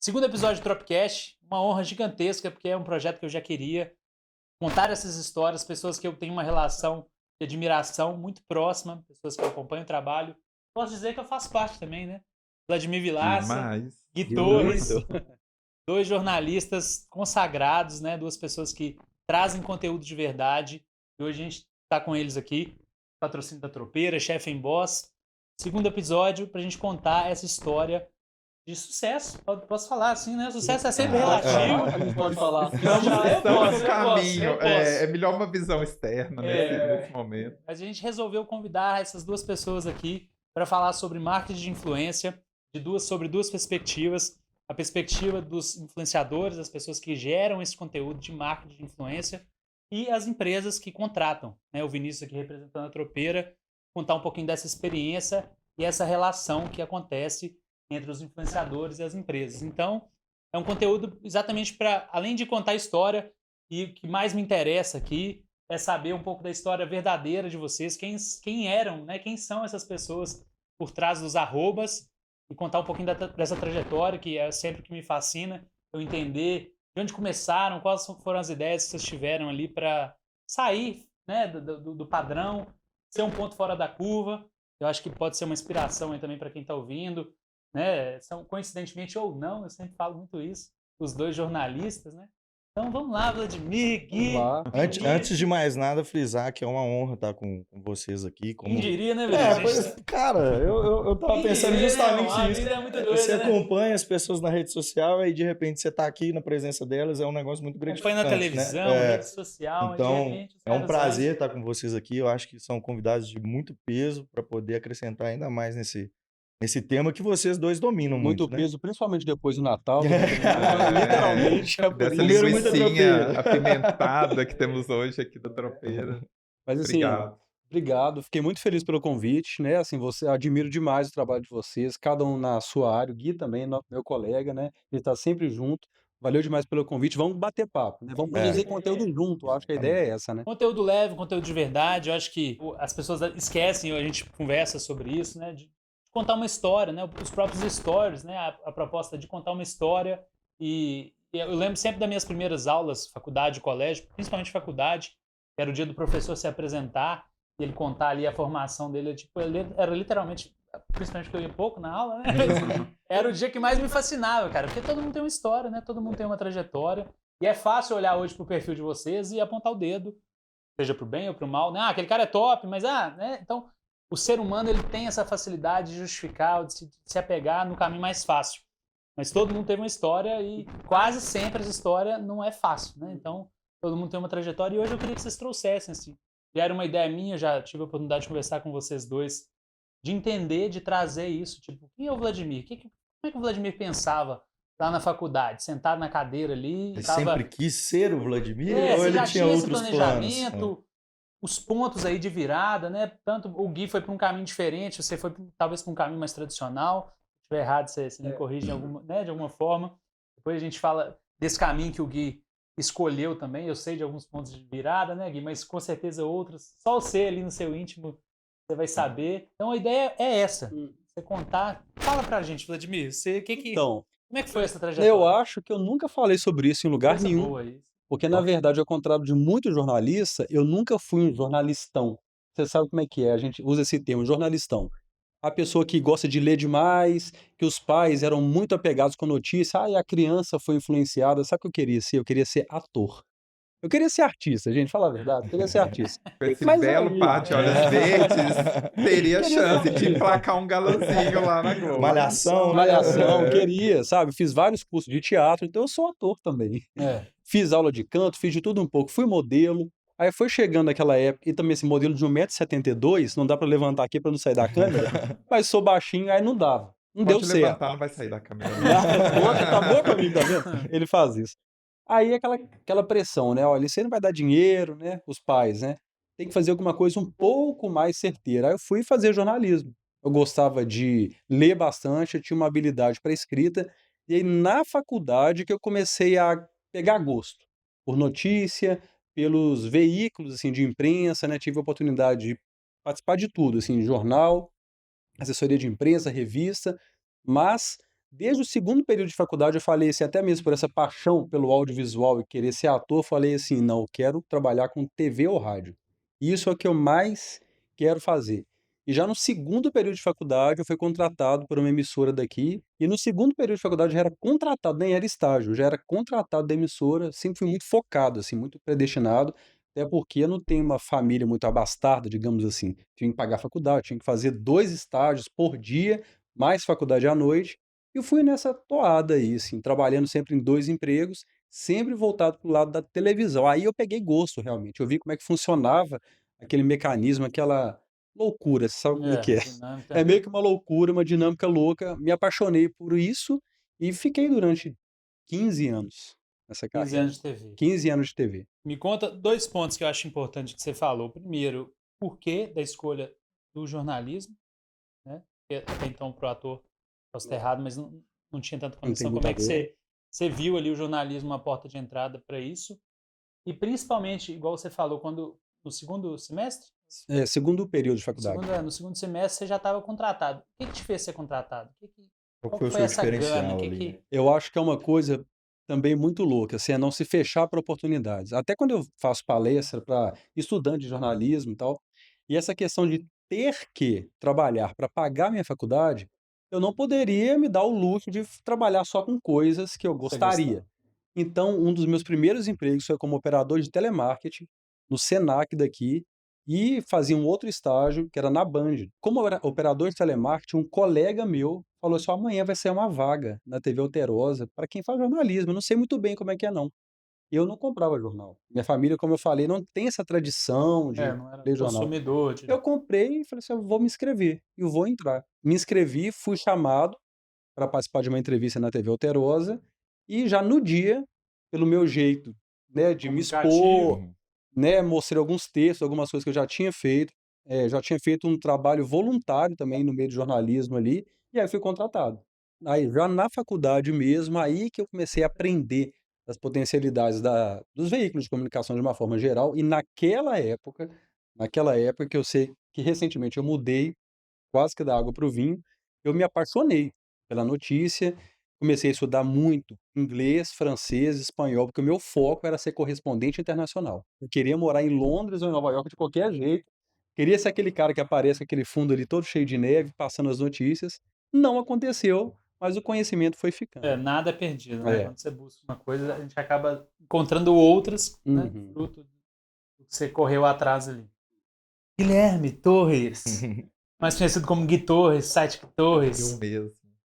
Segundo episódio do Tropcast, uma honra gigantesca, porque é um projeto que eu já queria contar essas histórias, pessoas que eu tenho uma relação de admiração muito próxima, pessoas que eu acompanho o trabalho. Posso dizer que eu faço parte também, né? Vladimir Vilaça, Demais. Gui Muito. Torres, dois jornalistas consagrados, né? Duas pessoas que trazem conteúdo de verdade. E hoje a gente está com eles aqui, patrocínio da Tropeira, Chef em Boss. Segundo episódio, para a gente contar essa história de sucesso. Posso falar assim, né? Sucesso é sempre relativo. A gente pode falar. Estamos posso, no caminho. eu posso. É melhor uma visão externa nesse momento. Mas a gente resolveu convidar essas duas pessoas aqui para falar sobre marketing de influência, sobre duas perspectivas. A perspectiva dos influenciadores, as pessoas que geram esse conteúdo de marketing de influência, e as empresas que contratam. Né? O Vinícius aqui representando a Tropeira, contar um pouquinho dessa experiência e essa relação que acontece entre os influenciadores e as empresas. Então, é um conteúdo exatamente para, além de contar a história, e o que mais me interessa aqui é saber um pouco da história verdadeira de vocês, quem eram, né? Quem são essas pessoas por trás dos arrobas, e contar um pouquinho dessa trajetória, que é sempre o que me fascina, eu entender de onde começaram, quais foram as ideias que vocês tiveram ali para sair, né, do padrão, ser um ponto fora da curva. Eu acho que pode ser uma inspiração aí também para quem está ouvindo, né? São, coincidentemente ou não, eu sempre falo muito isso, os dois jornalistas, né? Então vamos lá, Vladimir, Gui. Vamos lá. Antes de mais nada, frisar que é uma honra estar com vocês aqui. Quem diria, né, É, Vladimir? cara, eu tava pensando justamente A isso. vida é muito doida, Você né? acompanha as pessoas na rede social e de repente você tá aqui na presença delas, é um negócio muito Acompanha gratificante, na televisão, né? rede social, e de Então, repente os é um caras prazer estar com vocês aqui. Eu acho que são convidados de muito peso para poder acrescentar ainda mais nesse tema que vocês dois dominam Muito muito, né? peso, principalmente depois do Natal. Literalmente. É por Dessa isso. Comeram muita linguicinha tropeira. apimentada que temos hoje aqui da tropeira. Mas assim, Obrigado. obrigado. Fiquei muito feliz pelo convite, né? Assim, você admiro demais o trabalho de vocês, cada um na sua área. O Gui também, meu colega, né? Ele tá sempre junto. Valeu demais pelo convite. Vamos bater papo, né? Vamos produzir conteúdo junto. Acho que a ideia é essa, né? Conteúdo leve, conteúdo de verdade. Eu acho que as pessoas esquecem, a gente conversa sobre isso, né? De contar uma história, né? Os próprios stories, né? A proposta de contar uma história. E eu lembro sempre das minhas primeiras aulas, faculdade, colégio, principalmente faculdade, que era o dia do professor se apresentar e ele contar ali a formação dele. Tipo, era literalmente, principalmente porque eu ia pouco na aula, né? Era o dia que mais me fascinava, cara, porque todo mundo tem uma história, né? Todo mundo tem uma trajetória. E é fácil olhar hoje pro perfil de vocês e apontar o dedo, seja pro bem ou pro mal, né? Ah, aquele cara é top, mas né? Então, o ser humano ele tem essa facilidade de justificar, de se apegar no caminho mais fácil. Mas todo mundo teve uma história e quase sempre essa história não é fácil, né? Então, todo mundo tem uma trajetória e hoje eu queria que vocês trouxessem, assim. E era uma ideia minha, já tive a oportunidade de conversar com vocês dois, de entender, de trazer isso. Tipo, quem é o Vladimir? Como é que o Vladimir pensava lá na faculdade, sentado na cadeira ali? Ele Tava... sempre quis ser o Vladimir ou você ele já tinha esse outros planejamento, planos? os pontos aí de virada, né? Tanto o Gui foi para um caminho diferente, você foi talvez para um caminho mais tradicional. Se estiver errado, você me corrige de alguma forma. Depois a gente fala desse caminho que o Gui escolheu também. Eu sei de alguns pontos de virada, né, Gui? Mas com certeza outros. Só você ali no seu íntimo você vai saber. Então a ideia é essa. Você contar. Fala pra gente, Vladimir. Então, Como é que foi essa trajetória? eu acho que eu nunca falei sobre isso em lugar Coisa nenhum. boa isso. Porque, na verdade, ao contrário de muito jornalista, eu nunca fui um jornalistão. Você sabe como é que é, a gente usa esse termo, jornalistão. A pessoa que gosta de ler demais, que os pais eram muito apegados com a notícia, e a criança foi influenciada. Sabe o que eu queria ser? Eu queria ser ator. Eu queria ser artista, gente, fala a verdade, eu queria ser artista. Com esse Mas belo aí- par de olhos verdes, teria chance de emplacar um galãzinho lá na Globo. Malhação, né? Malhação, queria, sabe? Fiz vários cursos de teatro, então eu sou ator também. Fiz aula de canto, fiz de tudo um pouco, fui modelo. Aí foi chegando aquela época, e também esse modelo de 1,72 m, não dá pra levantar aqui pra não sair da câmera, mas sou baixinho, aí não dava. Não deu Pode certo. levantar, não vai sair da câmera. Hoje tá boa pra mim, tá vendo? Ele faz isso. Aí aquela pressão, né? Olha, isso aí não vai dar dinheiro, né? Os pais, né? Tem que fazer alguma coisa um pouco mais certeira. Aí eu fui fazer jornalismo. Eu gostava de ler bastante, eu tinha uma habilidade para escrita. E aí na faculdade que eu comecei a pegar gosto por notícia, pelos veículos assim de imprensa, né? Tive a oportunidade de participar de tudo, assim, jornal, assessoria de imprensa, revista, mas Desde o segundo período de faculdade eu falei assim, até mesmo por essa paixão pelo audiovisual e querer ser ator, eu falei assim: "Não, eu quero trabalhar com TV ou rádio. Isso é o que eu mais quero fazer". E já no segundo período de faculdade eu fui contratado por uma emissora daqui, e no segundo período de faculdade eu já era contratado, nem era estágio, eu já era contratado da emissora, sempre fui muito focado, assim, muito predestinado, até porque eu não tenho uma família muito abastada, digamos assim. Tinha que pagar a faculdade, tinha que fazer 2 estágios por dia, mais faculdade à noite, e eu fui nessa toada aí, assim, trabalhando sempre em 2 empregos, sempre voltado para o lado da televisão. Aí eu peguei gosto realmente, eu vi como é que funcionava aquele mecanismo, aquela loucura, você sabe como é que é. É Dinâmica. meio que uma loucura, uma dinâmica louca, me apaixonei por isso e fiquei durante 15 anos nessa 15 carreira. anos de TV. 15 anos de TV. Me conta 2 pontos que eu acho importante que você falou. Primeiro, porquê da escolha do jornalismo, né? Porque até então para o ator posso estar errado, mas não tinha tanta Não tem conexão. muito Como a é que ver. você viu ali o jornalismo uma porta de entrada para isso? E principalmente, igual você falou, quando no segundo semestre? É, segundo período de No faculdade. segundo, no segundo semestre você já estava contratado. O que te fez ser contratado? Qual que Qual foi que o foi seu essa gana? diferencial ali, né? Eu acho que é uma coisa também muito louca, assim, é não se fechar para oportunidades. Até quando eu faço palestra para estudante de jornalismo e tal, e essa questão de ter que trabalhar para pagar minha faculdade, eu não poderia me dar o luxo de trabalhar só com coisas que eu Você gostava? gostaria. Então, um dos meus primeiros empregos foi como operador de telemarketing no Senac daqui e fazia um outro estágio que era na Band. Como eu era operador de telemarketing, um colega meu falou assim: "Amanhã vai sair uma vaga na TV Alterosa para quem faz jornalismo". Eu não sei muito bem como é que é não. Eu não comprava jornal. Minha família, como eu falei, não tem essa tradição de Não era ler jornal. consumidor de. Eu comprei e falei assim: "Eu vou me inscrever e vou entrar". Me inscrevi, fui chamado para participar de uma entrevista na TV Alterosa e já no dia, pelo meu jeito, né, de me expor, Comunicativo. Uhum. né, mostrei alguns textos, algumas coisas que eu já tinha feito, já tinha feito um trabalho voluntário também no meio do jornalismo ali, e aí fui contratado. Aí já na faculdade mesmo, aí que eu comecei a aprender as potencialidades dos veículos de comunicação de uma forma geral, e naquela época que eu sei que recentemente eu mudei quase que da água para o vinho, eu me apaixonei pela notícia, comecei a estudar muito inglês, francês, espanhol, porque o meu foco era ser correspondente internacional. Eu queria morar em Londres ou em Nova York de qualquer jeito, queria ser aquele cara que aparece com aquele fundo ali todo cheio de neve, passando as notícias. Não aconteceu, mas o conhecimento foi ficando. Nada é perdido, né? É. Quando você busca uma coisa, a gente acaba encontrando outras, né? Uhum. Fruto do que você correu atrás ali. Guilherme Torres, mais conhecido como Gui Torres, site Gui Eu Torres. mesmo.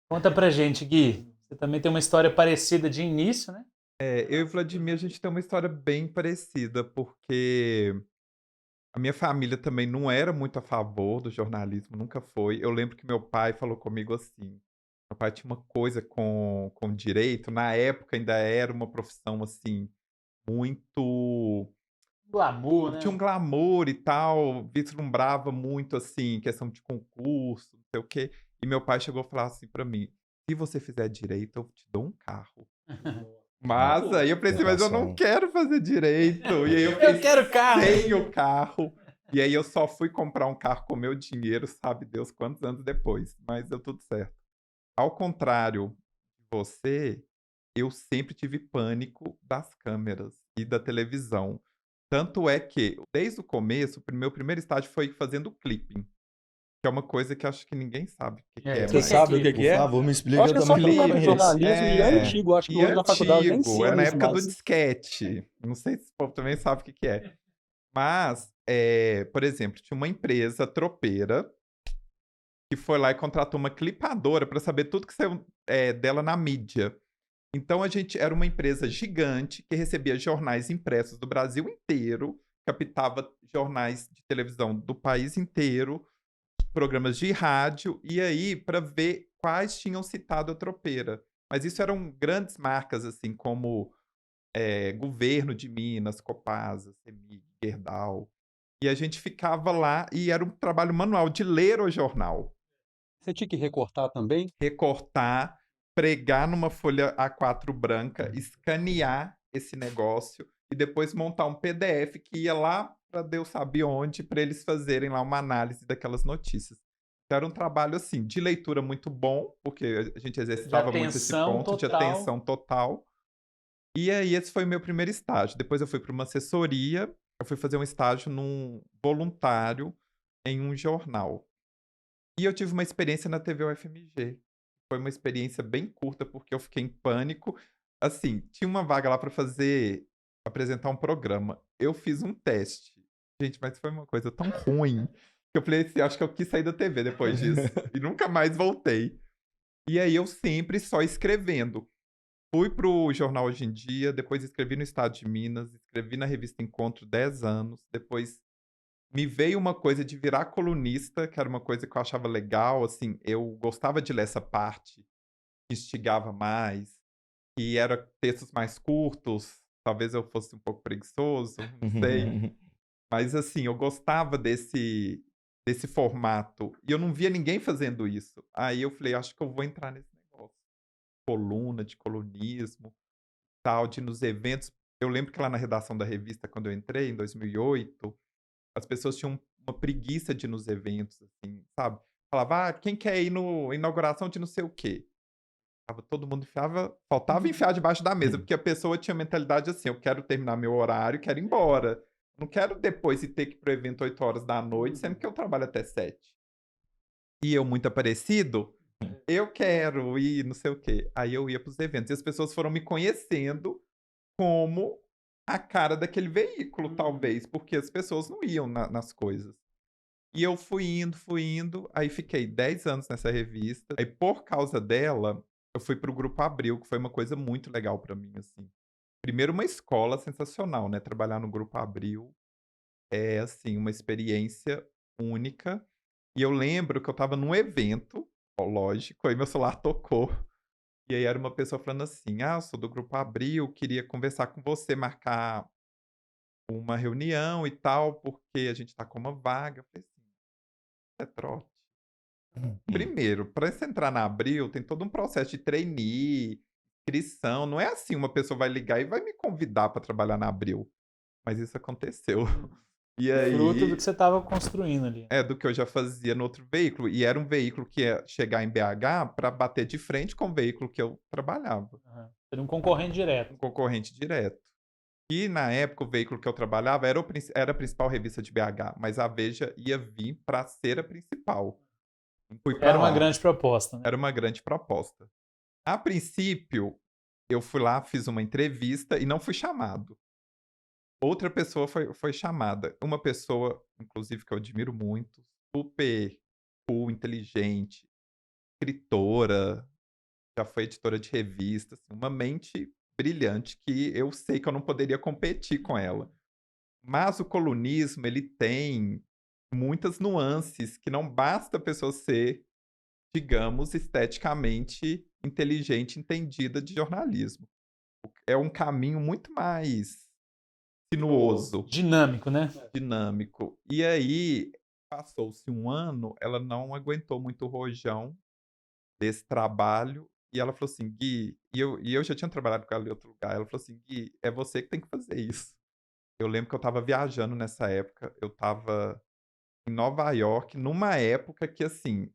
Conta pra gente, Gui. Você também tem uma história parecida de início, né? Eu e Vladimir, a gente tem uma história bem parecida, porque a minha família também não era muito a favor do jornalismo, nunca foi. Eu lembro que meu pai falou comigo assim, meu pai tinha uma coisa com direito, na época ainda era uma profissão, assim, muito Glamour, tinha um né? glamour e tal, vislumbrava muito, assim, questão de concurso, não sei o quê. E meu pai chegou a falar assim pra mim: "Se você fizer direito, eu te dou um carro". Mas Nossa, aí eu pensei: "Mas eu não tentação. quero fazer direito". E aí eu Eu fiquei quero carro! sem o carro. E aí eu só fui comprar um carro com meu dinheiro, sabe Deus quantos anos depois, mas deu tudo certo. Ao contrário de você, eu sempre tive pânico das câmeras e da televisão. Tanto é que, desde o começo, o meu primeiro estágio foi fazendo clipping, que é uma coisa que acho que ninguém sabe o que E que aí, é o Você que é mais. sabe o que clipe? Por que é? favor, me Eu explica, acho eu que é só também quem não vai para conheço. jornalismo e é É, antigo, acho que e hoje na faculdade nem antigo, é ensina na isso época do mais. disquete. Não sei se o povo também sabe o que que é. Mas, por exemplo, tinha uma empresa tropeira que foi lá e contratou uma clipadora para saber tudo que saiu, dela na mídia. Então a gente era uma empresa gigante que recebia jornais impressos do Brasil inteiro, captava jornais de televisão do país inteiro, programas de rádio, e aí para ver quais tinham citado a tropeira. Mas isso eram grandes marcas, assim, como Governo de Minas, Copasa, CEMIG, Gerdau. E a gente ficava lá e era um trabalho manual de ler o jornal, Você tinha que recortar também? recortar, pregar numa folha A4 branca, escanear esse negócio e depois montar um PDF que ia lá para Deus sabe onde, para eles fazerem lá uma análise daquelas notícias. Então era um trabalho, assim, de leitura muito bom, porque a gente exercitava muito esse atenção ponto de total. atenção total. E aí esse foi o meu primeiro estágio. Depois eu fui para uma assessoria, eu fui fazer um estágio num voluntário em um jornal. E eu tive uma experiência na TV UFMG. Foi uma experiência bem curta, porque eu fiquei em pânico. Assim, tinha uma vaga lá para apresentar um programa. Eu fiz um teste. Gente, mas foi uma coisa tão ruim que eu falei assim, acho que eu quis sair da TV depois disso. E nunca mais voltei. E aí eu sempre só escrevendo. Fui pro Jornal Hoje em Dia, depois escrevi no Estado de Minas, escrevi na revista Encontro 10 anos, depois me veio uma coisa de virar colunista, que era uma coisa que eu achava legal, assim, eu gostava de ler essa parte, que instigava mais, e era textos mais curtos, talvez eu fosse um pouco preguiçoso, não sei, mas assim, eu gostava desse formato, e eu não via ninguém fazendo isso. Aí eu falei, acho que eu vou entrar nesse negócio, coluna, de colunismo, tal, de ir nos eventos. Eu lembro que lá na redação da revista, quando eu entrei, em 2008, as pessoas tinham uma preguiça de ir nos eventos, assim, sabe? Falava, quem quer ir no inauguração de não sei o quê? Todo mundo faltava enfiar debaixo da mesa, porque a pessoa tinha mentalidade assim, eu quero terminar meu horário, quero ir embora. Não quero depois ir ter que ir pro evento 8 horas da noite, sendo que eu trabalho até 7. E eu muito aparecido, eu quero ir, não sei o quê. Aí eu ia pros eventos. E as pessoas foram me conhecendo como a cara daquele veículo, talvez, porque as pessoas não iam nas coisas. E eu fui indo, aí fiquei 10 anos nessa revista. Aí, por causa dela, eu fui pro Grupo Abril, que foi uma coisa muito legal pra mim, assim. Primeiro, uma escola sensacional, né? Trabalhar no Grupo Abril é, assim, uma experiência única. E eu lembro que eu estava num evento, ó, lógico, aí meu celular tocou. E aí era uma pessoa falando assim: "Ah, eu sou do Grupo Abril, queria conversar com você, marcar uma reunião e tal, porque a gente tá com uma vaga". Eu falei assim: "É trote". Primeiro, para você entrar na Abril, tem todo um processo de trainee, inscrição, não é assim, uma pessoa vai ligar e vai me convidar para trabalhar na Abril, mas isso aconteceu. E Fruto do que aí você estava construindo ali. do que eu já fazia no outro veículo, e era um veículo que ia chegar em BH para bater de frente com o veículo que eu trabalhava, Aham. Seria um concorrente direto. um concorrente direto. E na época o veículo que eu trabalhava era a principal revista de BH, mas a Veja ia vir para ser a principal. Fui para Era uma lá, grande proposta, né? era uma grande proposta. A princípio, eu fui lá, fiz uma entrevista e não fui chamado. Outra pessoa foi chamada. Uma pessoa, inclusive, que eu admiro muito, super cool, inteligente, escritora, já foi editora de revista, assim, uma mente brilhante que eu sei que eu não poderia competir com ela. Mas o colunismo, ele tem muitas nuances que não basta a pessoa ser, digamos, esteticamente inteligente, entendida de jornalismo. É um caminho muito mais sinuoso, Dinâmico, né? dinâmico. E aí, passou-se um ano, ela não aguentou muito o rojão desse trabalho, e ela falou assim: "Gui", e eu já tinha trabalhado com ela em outro lugar, ela falou assim: "Gui, é você que tem que fazer isso". Eu lembro que eu estava viajando nessa época, eu estava em Nova York, numa época que, assim,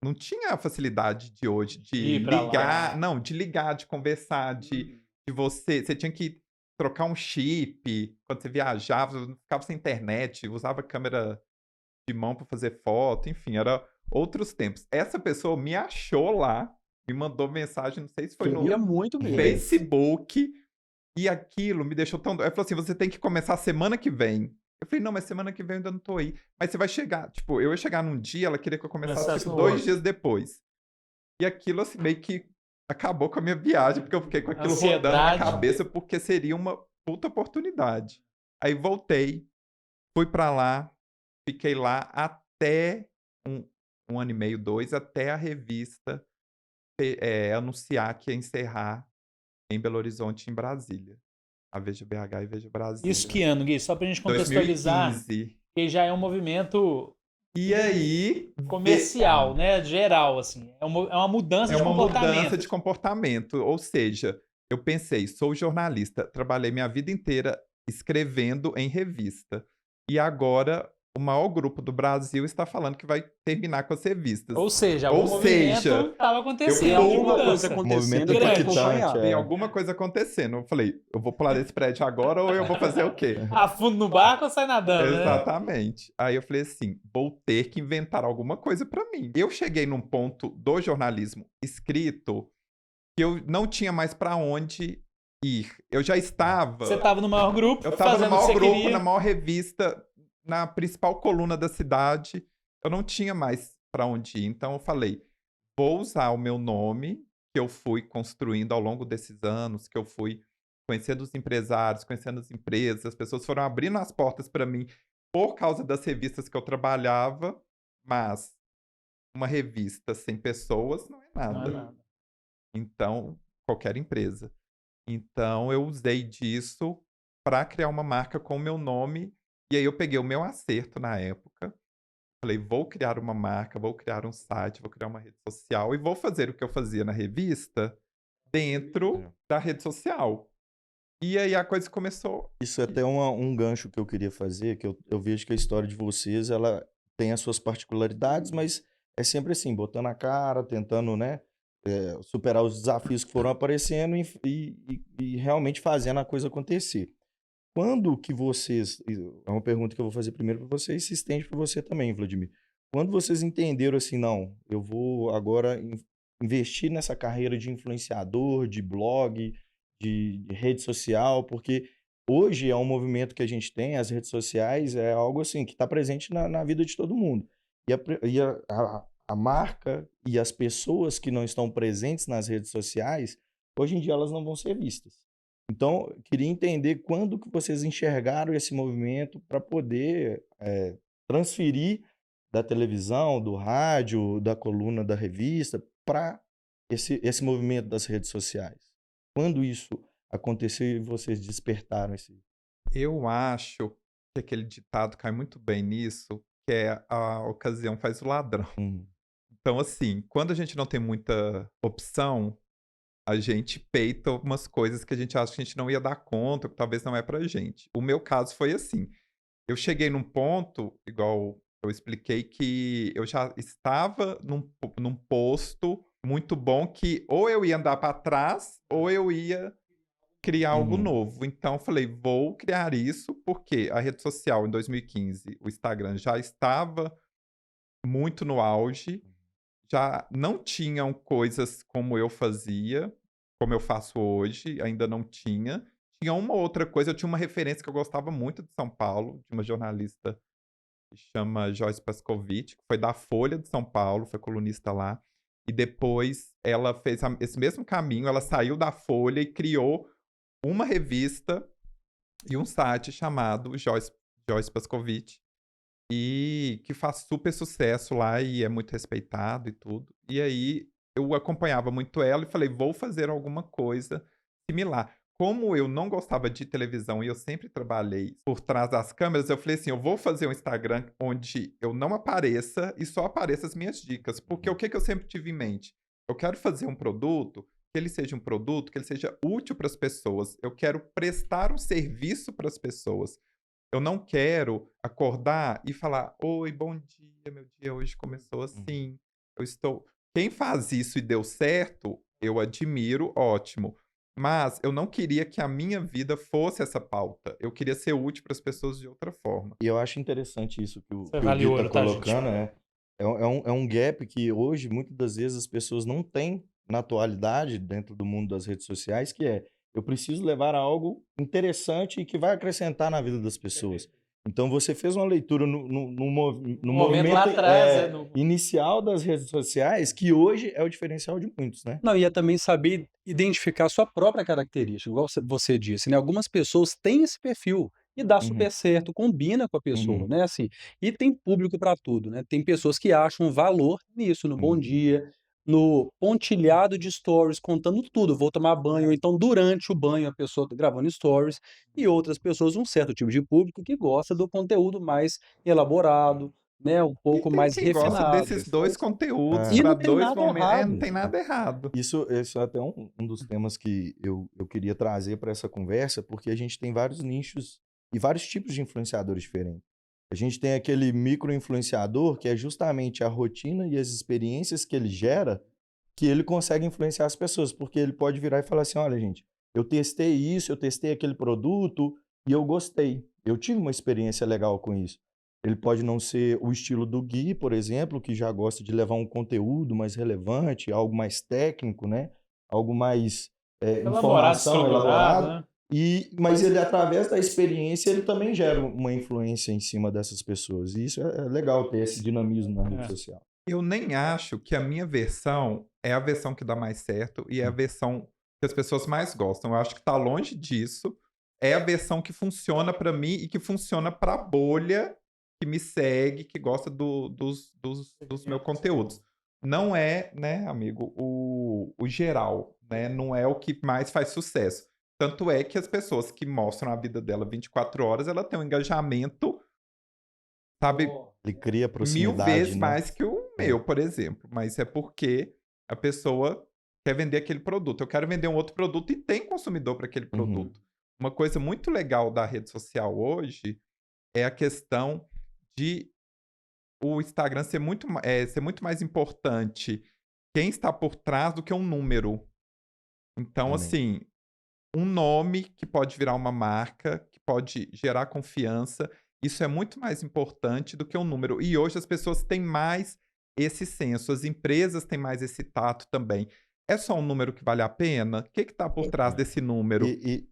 não tinha a facilidade de hoje de Ir pra lá. ligar, não, de ligar, de conversar, de você tinha que trocar um chip quando você viajava, você ficava sem internet, usava câmera de mão para fazer foto, enfim, era outros tempos. Essa pessoa me achou lá, me mandou mensagem, não sei se foi Queria no muito mesmo. Facebook, e aquilo me deixou tão ela falou assim: "Você tem que começar semana que vem". Eu falei: "Não, mas semana que vem eu ainda não tô aí". "Mas você vai chegar", tipo, eu ia chegar num dia, ela queria que eu começasse, Começasse tipo, no 2 outro. dias depois. E aquilo, assim, meio que acabou com a minha viagem, porque eu fiquei com aquilo rodando na Ansiedade. cabeça, porque seria uma puta oportunidade. Aí voltei, fui pra lá, fiquei lá até um 1 ano e meio, 2, até a revista anunciar que ia encerrar em Belo Horizonte e em Brasília. A Veja BH e Veja Isso Brasília. que ano, Gui? Só pra gente contextualizar, 2015. que já é um movimento E aí, comercial, né? Geral, assim. É uma mudança é de uma comportamento. mudança de comportamento. Ou seja, eu pensei, sou jornalista, trabalhei minha vida inteira escrevendo em revista. E agora o maior grupo do Brasil está falando que vai terminar com as revistas. Ou seja, Ou o movimento seja, estava acontecendo. Tem eu de alguma mudança. coisa acontecendo, Movimento eu tenho que grande. acompanhar. impactante, Tem é. alguma coisa acontecendo. Eu falei, eu vou pular desse prédio agora ou eu vou fazer o quê? Afundo no barco ou sai nadando, né? Exatamente. Aí eu falei assim, vou ter que inventar alguma coisa pra mim. Eu cheguei num ponto do jornalismo escrito que eu não tinha mais pra onde ir. Eu já estava... Você estava no maior grupo, Eu estava no fazendo o que maior você grupo, queria. na maior revista, na principal coluna da cidade. Eu não tinha mais pra onde ir. Então eu falei, vou usar o meu nome, que eu fui construindo ao longo desses anos, que eu fui conhecendo os empresários, conhecendo as empresas, as pessoas foram abrindo as portas para mim por causa das revistas que eu trabalhava, mas uma revista sem pessoas não é Não é nada. nada. Então, qualquer empresa. Então, eu usei disso para criar uma marca com o meu nome, e aí eu peguei o meu acerto na época, falei, vou criar uma marca, vou criar um site, vou criar uma rede social e vou fazer o que eu fazia na revista dentro da rede social. E aí a coisa começou. Isso é até um gancho que eu queria fazer, que eu vejo que a história de vocês, ela tem as suas particularidades, mas é sempre assim, botando a cara, tentando, né, superar os desafios que foram aparecendo e realmente fazendo a coisa acontecer. Quando que vocês, é uma pergunta que eu vou fazer primeiro para vocês e se estende para você também, Vladimir. Quando vocês entenderam assim, não, eu vou agora investir nessa carreira de influenciador, de blog, de rede social, porque hoje é um movimento que a gente tem, as redes sociais é algo assim que está presente na vida de todo mundo. E a marca e as pessoas que não estão presentes nas redes sociais, hoje em dia elas não vão ser vistas. Então, eu queria entender quando que vocês enxergaram esse movimento para poder transferir da televisão, do rádio, da coluna da revista para esse movimento das redes sociais. Quando isso aconteceu e vocês despertaram esse... Eu acho que aquele ditado cai muito bem nisso, que é a ocasião faz o ladrão. Então, assim, quando a gente não tem muita opção, a gente peita algumas coisas que a gente acha que a gente não ia dar conta, que talvez não é pra gente. O meu caso foi assim. Eu cheguei num ponto, igual eu expliquei, que eu já estava num posto muito bom que ou eu ia andar para trás ou eu ia criar algo novo. Então eu falei, vou criar isso, porque a rede social em 2015, o Instagram já estava muito no auge, já não tinham coisas como eu fazia, como eu faço hoje, ainda não tinha. Tinha uma outra coisa, eu tinha uma referência que eu gostava muito de São Paulo, de uma jornalista que chama Joyce Pascovitch, que foi da Folha de São Paulo, foi colunista lá. E depois ela fez esse mesmo caminho, ela saiu da Folha e criou uma revista e um site chamado Joyce Pascovitch, e que faz super sucesso lá e é muito respeitado e tudo. E aí eu acompanhava muito ela e falei, vou fazer alguma coisa similar. Como eu não gostava de televisão e eu sempre trabalhei por trás das câmeras, eu falei assim, eu vou fazer um Instagram onde eu não apareça e só apareça as minhas dicas. Porque o que eu sempre tive em mente? Eu quero fazer um produto, que ele seja um produto, que ele seja útil para as pessoas. Eu quero prestar um serviço para as pessoas. Eu não quero acordar e falar, oi, bom dia, meu dia hoje começou assim. Eu estou... Quem faz isso e deu certo, eu admiro, ótimo. Mas eu não queria que a minha vida fosse essa pauta. Eu queria ser útil para as pessoas de outra forma. E eu acho interessante isso que o Você vale Gui ouro, está tá, gente? colocando, né? É um gap que hoje, muitas das vezes, as pessoas não têm na atualidade, dentro do mundo das redes sociais, que é, eu preciso levar a algo interessante e que vai acrescentar na vida das pessoas. Então, você fez uma leitura no momento movimento lá atrás, no... inicial das redes sociais, que hoje é o diferencial de muitos, né? Não, e é também saber identificar a sua própria característica, igual você disse, né? Algumas pessoas têm esse perfil e dá super certo, combina com a pessoa, né? Assim, e tem público para tudo, né? Tem pessoas que acham valor nisso, no bom dia, no pontilhado de stories, contando tudo. Vou tomar banho, ou então durante o banho a pessoa tá gravando stories, e outras pessoas, um certo tipo de público que gosta do conteúdo mais elaborado, né? Um E pouco tem mais quem gosta refinado. desses dois conteúdos E para não tem dois nada momentos. errado. Não tem nada errado. Isso é até um dos temas que eu queria trazer para essa conversa, porque a gente tem vários nichos e vários tipos de influenciadores diferentes. A gente tem aquele micro-influenciador que é justamente a rotina e as experiências que ele gera que ele consegue influenciar as pessoas, porque ele pode virar e falar assim, olha, gente, eu testei isso, eu testei aquele produto e eu gostei. Eu tive uma experiência legal com isso. Ele pode não ser o estilo do Gui, por exemplo, que já gosta de levar um conteúdo mais relevante, algo mais técnico, né? Algo mais Elaborado, informação estruturado, elaborado. né? Mas ele, através da experiência, ele também gera uma influência em cima dessas pessoas. E isso é legal ter esse dinamismo na rede social. Eu nem acho que a minha versão é a versão que dá mais certo e é a versão que as pessoas mais gostam. Eu acho que tá longe disso. É a versão que funciona pra mim e que funciona pra bolha que me segue, que gosta dos meus conteúdos. Não é, né, amigo, o geral, né? Não é o que mais faz sucesso. Tanto é que as pessoas que mostram a vida dela 24 horas, ela tem um engajamento, sabe, Ele cria 1000 proximidade, vezes né? mais que o meu, por exemplo. Mas é porque a pessoa quer vender aquele produto. Eu quero vender um outro produto e tem consumidor para aquele Uhum. produto. Uma coisa muito legal da rede social hoje é a questão de o Instagram ser muito mais importante quem está por trás do que um número. Então, Também. assim, um nome que pode virar uma marca, que pode gerar confiança, isso é muito mais importante do que um número. E hoje as pessoas têm mais esse senso, as empresas têm mais esse tato também. É só um número que vale a pena? O que está por trás desse número?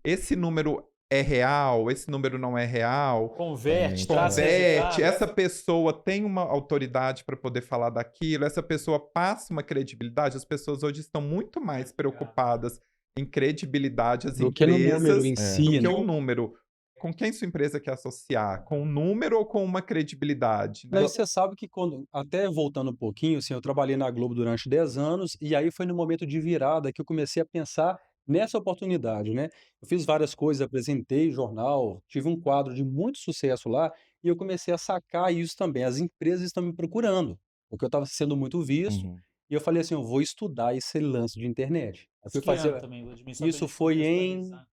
Esse número é real? Esse número não é real? Converte, traz Converte, resultado. essa pessoa tem uma autoridade para poder falar daquilo, essa pessoa passa uma credibilidade. As pessoas hoje estão muito mais preocupadas em credibilidade, as Do que no número empresas, em do si, que né? o número. Com quem sua empresa quer associar? Com um número ou com uma credibilidade, né? Mas você sabe que quando, até voltando um pouquinho, assim, eu trabalhei na Globo durante 10 anos, e aí foi no momento de virada que eu comecei a pensar nessa oportunidade, né? Eu fiz várias coisas, apresentei jornal, tive um quadro de muito sucesso lá, e eu comecei a sacar isso também. As empresas estão me procurando, porque eu estava sendo muito visto, Uhum. e eu falei assim, eu vou estudar esse lance de internet. Eu fui Que ano fazer, também, Ludmilla? Só pra isso gente foi em, contextualizar.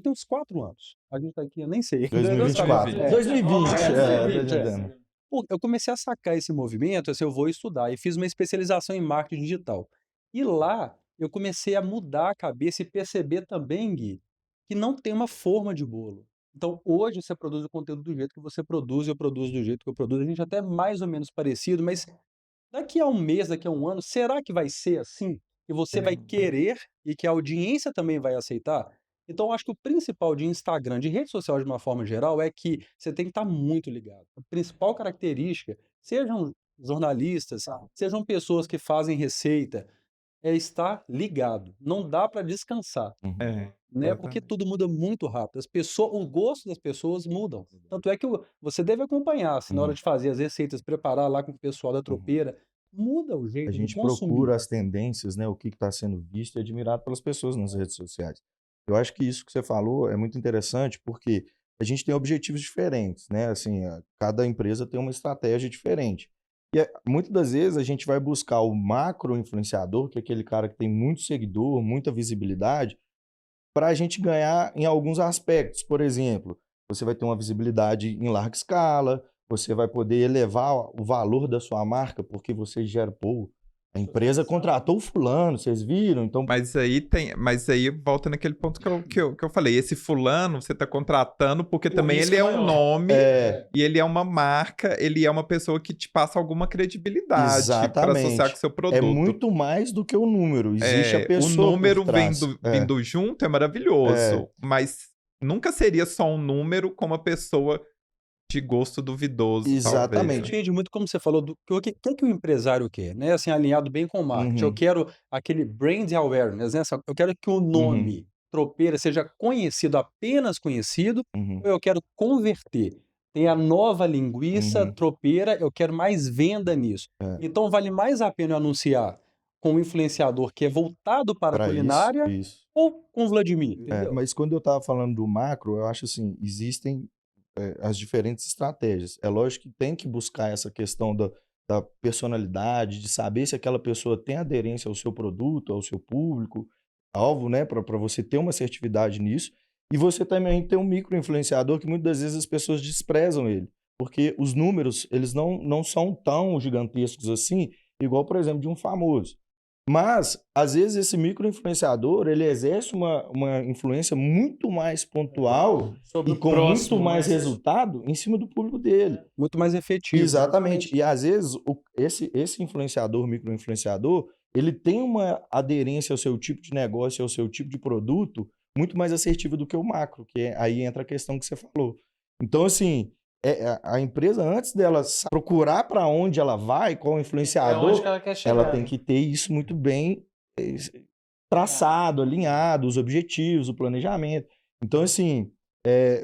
tem uns 4 anos. A gente tá aqui, eu nem sei. 2024. 2020. 2020, tá 2020, entendendo. Pô, eu comecei a sacar esse movimento, assim, eu vou estudar, e fiz uma especialização em marketing digital. E lá, eu comecei a mudar a cabeça e perceber também, Gui, que não tem uma forma de bolo. Então, hoje você produz o conteúdo do jeito que você produz, eu produzo do jeito que eu produzo, a gente até é mais ou menos parecido, mas daqui a um mês, daqui a um ano, será que vai ser assim? E você vai querer e que a audiência também vai aceitar? Então, eu acho que o principal de Instagram, de rede social de uma forma geral, é que você tem que estar muito ligado. A principal característica, sejam jornalistas, sejam pessoas que fazem receita, é estar ligado. Não dá para descansar, Uhum. né? Porque Exatamente. tudo muda muito rápido. As pessoas, o gosto das pessoas mudam. Tanto é que você deve acompanhar, assim, na hora Uhum. de fazer as receitas, preparar lá com o pessoal da tropeira, muda o A jeito do gente consumir. procura as tendências, né? O que está sendo visto e admirado pelas pessoas nas redes sociais. Eu acho que isso que você falou é muito interessante porque a gente tem objetivos diferentes, né? Assim, cada empresa tem uma estratégia diferente. E muitas das vezes a gente vai buscar o macro influenciador, que é aquele cara que tem muito seguidor, muita visibilidade, para a gente ganhar em alguns aspectos. Por exemplo, você vai ter uma visibilidade em larga escala, você vai poder elevar o valor da sua marca, porque você gera, pô, a empresa contratou o fulano, vocês viram? Então, Mas aí volta naquele ponto que eu falei. Esse fulano você está contratando porque O também risco ele é é um maior. nome é, e ele é uma marca, ele é uma pessoa que te passa alguma credibilidade para associar com exatamente. o seu É produto. muito mais do que o número. Existe a O pessoa por número trás. vindo junto é maravilhoso, mas nunca seria só um número com uma pessoa de gosto duvidoso, talvez, Exatamente. né? Depende muito, como você falou, do que o empresário quer, né? Assim, alinhado bem com o marketing. Eu Uhum, quero aquele brand awareness, né? Eu quero que o uhum, nome Tropeira seja conhecido, apenas conhecido, uhum, ou eu quero converter. Tem a nova linguiça uhum. tropeira, eu quero mais venda nisso. É, Então, vale mais a pena eu anunciar com um influenciador que é voltado para a para culinária isso. ou com o Vladimir, entendeu? Mas quando eu estava falando do macro, eu acho assim, existem as diferentes estratégias. É lógico que tem que buscar essa questão da personalidade, de saber se aquela pessoa tem aderência ao seu produto, ao seu público, alvo, né, para você ter uma assertividade nisso. E você também tem um micro-influenciador que muitas das vezes as pessoas desprezam ele. porque os números, eles não são tão gigantescos assim, igual, por exemplo, de um famoso. Mas, às vezes, esse micro-influenciador, ele exerce uma influência muito mais pontual Sobre e o com próximo, muito mais mas- resultado em cima do público dele. Muito mais efetivo. Exatamente. E, às vezes, esse influenciador, micro-influenciador, ele tem uma aderência ao seu tipo de negócio, ao seu tipo de produto, muito mais assertiva do que o macro, aí entra a questão que você falou. Então, assim, a empresa, antes dela procurar para onde ela vai, qual É onde influenciador, que ela quer chegar. ela tem que ter isso muito bem traçado, alinhado, os objetivos, o planejamento. Então, assim,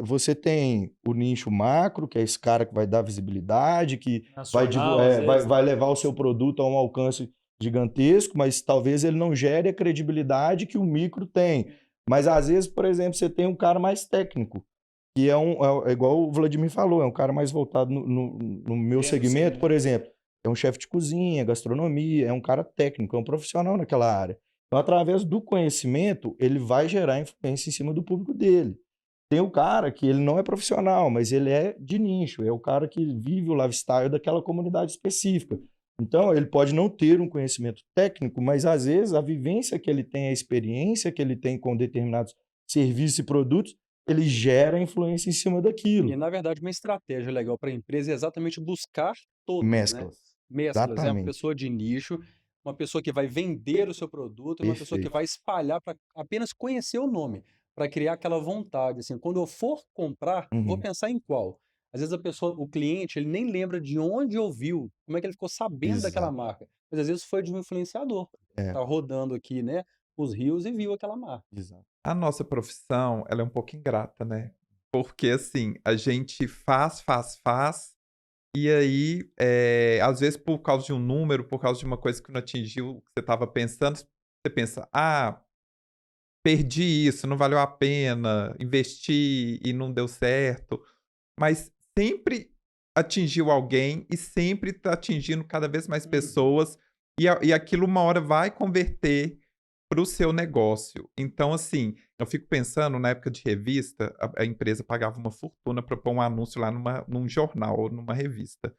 você tem o nicho macro, que é esse cara que vai dar visibilidade, que Nacional, às vezes, vai levar o seu produto a um alcance gigantesco, mas talvez ele não gere a credibilidade que o micro tem. Mas às vezes, por exemplo, você tem um cara mais técnico, que é igual o Vladimir falou, é um cara mais voltado no meu segmento, por exemplo. É um chefe de cozinha, gastronomia, é um cara técnico, é um profissional naquela área. Então, através do conhecimento, ele vai gerar influência em cima do público dele. Tem o cara que ele não é profissional, mas ele é de nicho, é o cara que vive o lifestyle daquela comunidade específica. Então, ele pode não ter um conhecimento técnico, mas às vezes a vivência que ele tem, a experiência que ele tem com determinados serviços e produtos, ele gera influência em cima daquilo. E, na verdade, uma estratégia legal para a empresa é exatamente buscar todos, né? Mesclas. Mesclas. É uma Exatamente. pessoa de nicho, uma pessoa que vai vender o seu produto, e uma pessoa que Perfeito. vai espalhar para apenas conhecer o nome, para criar aquela vontade. Assim, quando eu for comprar, vou Uhum. pensar em qual. Às vezes o cliente, ele nem lembra de onde ouviu, como é que ele ficou sabendo daquela Exato. marca. Mas às vezes foi de um influenciador. É. Tá rodando aqui, né, os rios e viu aquela marca. Exato. A nossa profissão, ela é um pouco ingrata, né? Porque, assim, a gente faz, e aí, às vezes por causa de um número, por causa de uma coisa que não atingiu o que você estava pensando, você pensa, perdi isso, não valeu a pena, investi e não deu certo. Mas sempre atingiu alguém e sempre está atingindo cada vez mais pessoas, e aquilo uma hora vai converter para o seu negócio. Então, assim, eu fico pensando, na época de revista, a empresa pagava uma fortuna para pôr um anúncio lá num jornal ou numa revista.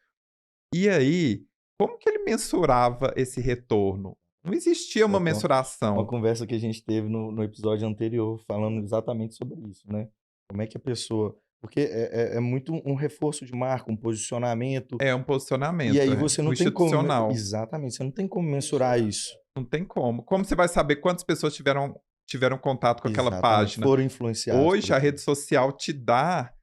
E aí, como que ele mensurava esse retorno? Não existia uma Uma mensuração. conversa que a gente teve no episódio anterior, falando exatamente sobre isso, né? Como é que a pessoa. Porque é muito um reforço de marca, um posicionamento. É um E posicionamento, aí é, você o não tem como. institucional. Exatamente, você não tem como mensurar isso. Não tem como. Como você vai saber quantas pessoas tiveram contato com aquela Exatamente. página? Foram influenciados. por Hoje a aquilo. rede social te dá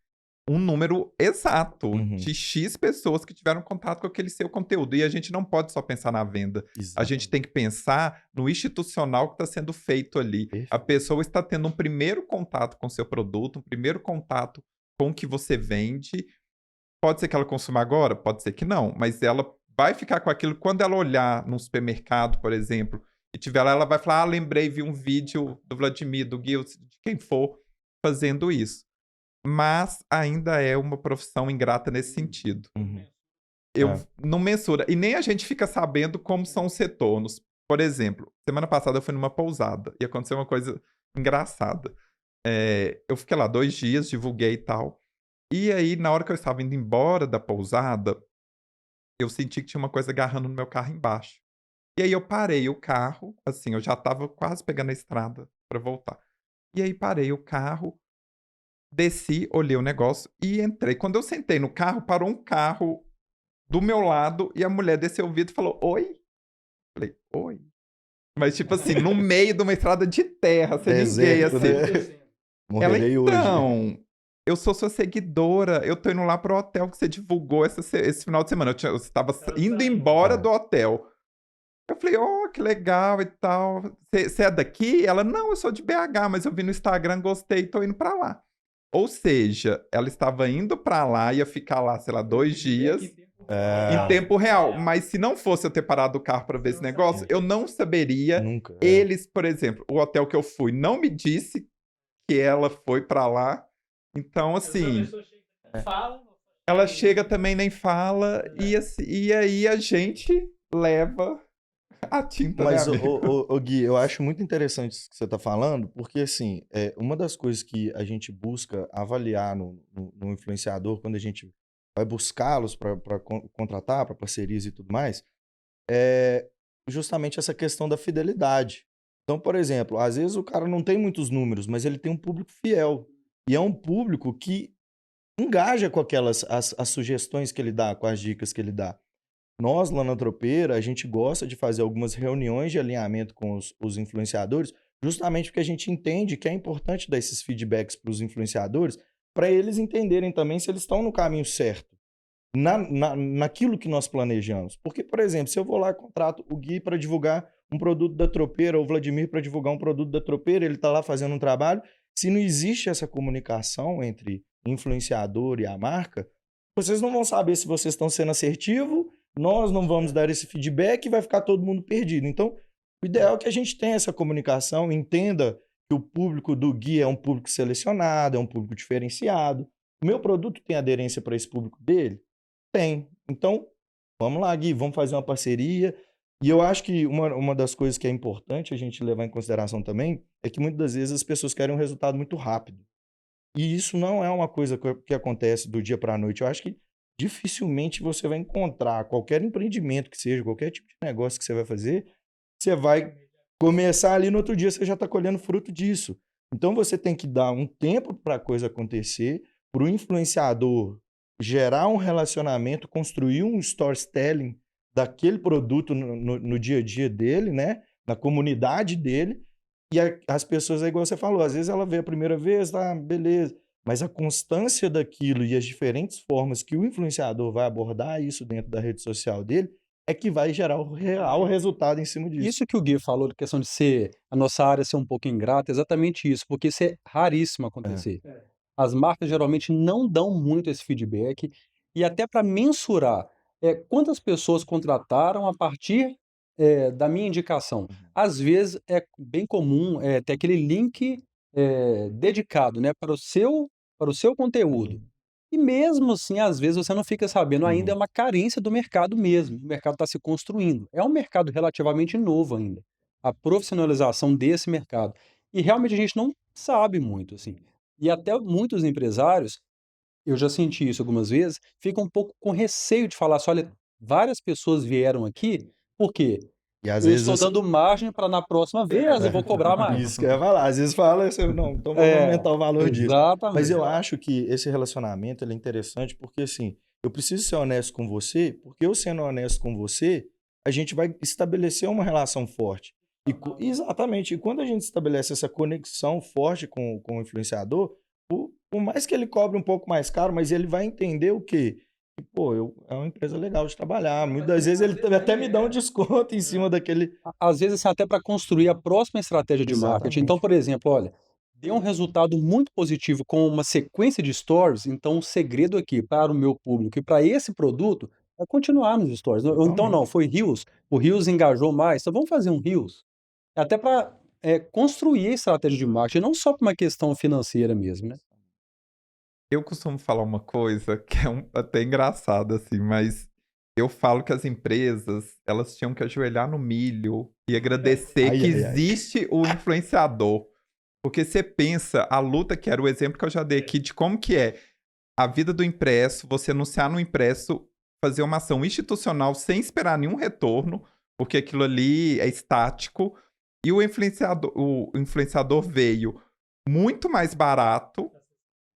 um número exato Uhum. de X pessoas que tiveram contato com aquele seu conteúdo. E a gente não pode só pensar na venda. A gente Exatamente. tem que pensar no institucional que está sendo feito ali. A Perfeito. pessoa está tendo um primeiro contato com o seu produto, um primeiro contato com o que você vende. Pode ser que ela consuma agora? Pode ser que não. Mas ela vai ficar com aquilo quando ela olhar num supermercado, por exemplo, e tiver lá, ela vai falar, lembrei, vi um vídeo do Vladimir, do Gil, de quem for, fazendo isso. Mas ainda é uma profissão ingrata nesse sentido. Uhum. Eu É. não mensura. E nem a gente fica sabendo como são os retornos. Por exemplo, semana passada eu fui numa pousada e aconteceu uma coisa engraçada. Eu fiquei lá 2 dias, divulguei e tal. E aí, na hora que eu estava indo embora da pousada, eu senti que tinha uma coisa agarrando no meu carro embaixo. E aí eu parei o carro, assim, eu já estava quase pegando a estrada para voltar. E aí parei o carro, desci, olhei o negócio e entrei. Quando eu sentei no carro, parou um carro do meu lado e a mulher desceu o vidro e falou, oi? Falei, oi? Mas tipo assim, no meio de uma estrada de terra, sem ninguém, Deserto, assim. né? Ela, Morrerei hoje. então, eu sou sua seguidora, eu tô indo lá pro hotel que você divulgou esse final de semana. Eu estava indo embora do hotel. Eu falei, que legal e tal. Você é daqui? Ela, não, eu sou de BH, mas eu vi no Instagram, gostei e tô indo pra lá. Ou seja, ela estava indo pra lá, ia ficar lá, sei lá, 2 dias, em tempo real. Mas se não fosse eu ter parado o carro pra ver esse negócio, eu não saberia. Nunca. Eles, por exemplo, o hotel que eu fui não me disse que ela foi pra lá. Então, assim, ela chega também, nem fala, e aí a gente leva a tinta, Mas, né, amigo? ô, Gui, eu acho muito interessante isso que você está falando, porque, assim, uma das coisas que a gente busca avaliar no influenciador, quando a gente vai buscá-los para contratar, para parcerias e tudo mais, é justamente essa questão da fidelidade. Então, por exemplo, às vezes o cara não tem muitos números, mas ele tem um público fiel. E é um público que engaja com as sugestões que ele dá, com as dicas que ele dá. Nós, lá na Tropeira, a gente gosta de fazer algumas reuniões de alinhamento com os influenciadores, justamente porque a gente entende que é importante dar esses feedbacks para os influenciadores, para eles entenderem também se eles estão no caminho certo, naquilo que nós planejamos. Porque, por exemplo, se eu vou lá e contrato o Gui para divulgar um produto da Tropeira, ou o Vladimir para divulgar um produto da Tropeira, ele está lá fazendo um trabalho, se não existe essa comunicação entre influenciador e a marca, vocês não vão saber se vocês estão sendo assertivos, nós não vamos dar esse feedback e vai ficar todo mundo perdido. Então, o ideal é que a gente tenha essa comunicação, entenda que o público do Gui é um público selecionado, é um público diferenciado. O meu produto tem aderência para esse público dele? Tem. Então, vamos lá, Gui, vamos fazer uma parceria. E eu acho que uma das coisas que é importante a gente levar em consideração também é que muitas das vezes as pessoas querem um resultado muito rápido. E isso não é uma coisa que acontece do dia para a noite. Eu acho que dificilmente você vai encontrar qualquer empreendimento que seja, qualquer tipo de negócio que você vai fazer, você vai começar ali no outro dia, você já está colhendo fruto disso. Então você tem que dar um tempo para a coisa acontecer, para o influenciador gerar um relacionamento, construir um storytelling daquele produto no dia a dia dele, né? Na comunidade dele. E as pessoas, é igual você falou, às vezes ela vê a primeira vez, tá, beleza. Mas a constância daquilo e as diferentes formas que o influenciador vai abordar isso dentro da rede social dele é que vai gerar o real resultado em cima disso. Isso que o Gui falou, da questão de ser a nossa área ser um pouco ingrata, é exatamente isso, porque isso é raríssimo acontecer. As marcas geralmente não dão muito esse feedback e até para mensurar quantas pessoas contrataram a partir da minha indicação. Às vezes é bem comum ter aquele link dedicado, né, para o seu conteúdo. E mesmo assim, às vezes você não fica sabendo, ainda é uma carência do mercado mesmo. O mercado está se construindo. É um mercado relativamente novo ainda, a profissionalização desse mercado. E realmente a gente não sabe muito, assim. E até muitos empresários, eu já senti isso algumas vezes, ficam um pouco com receio de falar assim: olha, várias pessoas vieram aqui, por quê? E às Eu vezes estou dando margem para na próxima vez eu vou cobrar mais. Isso que eu ia falar. Às vezes fala assim, não, então vamos aumentar o valor disso. Exatamente. Mas eu acho que esse relacionamento ele é interessante porque, assim, eu preciso ser honesto com você, porque eu sendo honesto com você, a gente vai estabelecer uma relação forte. Exatamente. E quando a gente estabelece essa conexão forte com o influenciador, por mais que ele cobre um pouco mais caro, mas ele vai entender o quê? Que, pô, é uma empresa legal de trabalhar. Muitas das vezes ele até me dá um desconto em cima daquele... Às vezes, assim, até para construir a próxima estratégia de marketing. Então, Exatamente. por exemplo, olha, deu um resultado muito positivo com uma sequência de stories, então o segredo aqui para o meu público e para esse produto é continuar nos stories. Ou então não, foi Reels, o Reels engajou mais, então vamos fazer um Reels. Até para construir a estratégia de marketing, não só para uma questão financeira mesmo, né? Eu costumo falar uma coisa que é até engraçada, assim, mas eu falo que as empresas, elas tinham que ajoelhar no milho e agradecer Ai, que ai, ai. existe o influenciador. Porque você pensa, a luta que era o exemplo que eu já dei aqui de como que é a vida do impresso, você anunciar no impresso, fazer uma ação institucional sem esperar nenhum retorno, porque aquilo ali é estático, e o influenciador veio muito mais barato,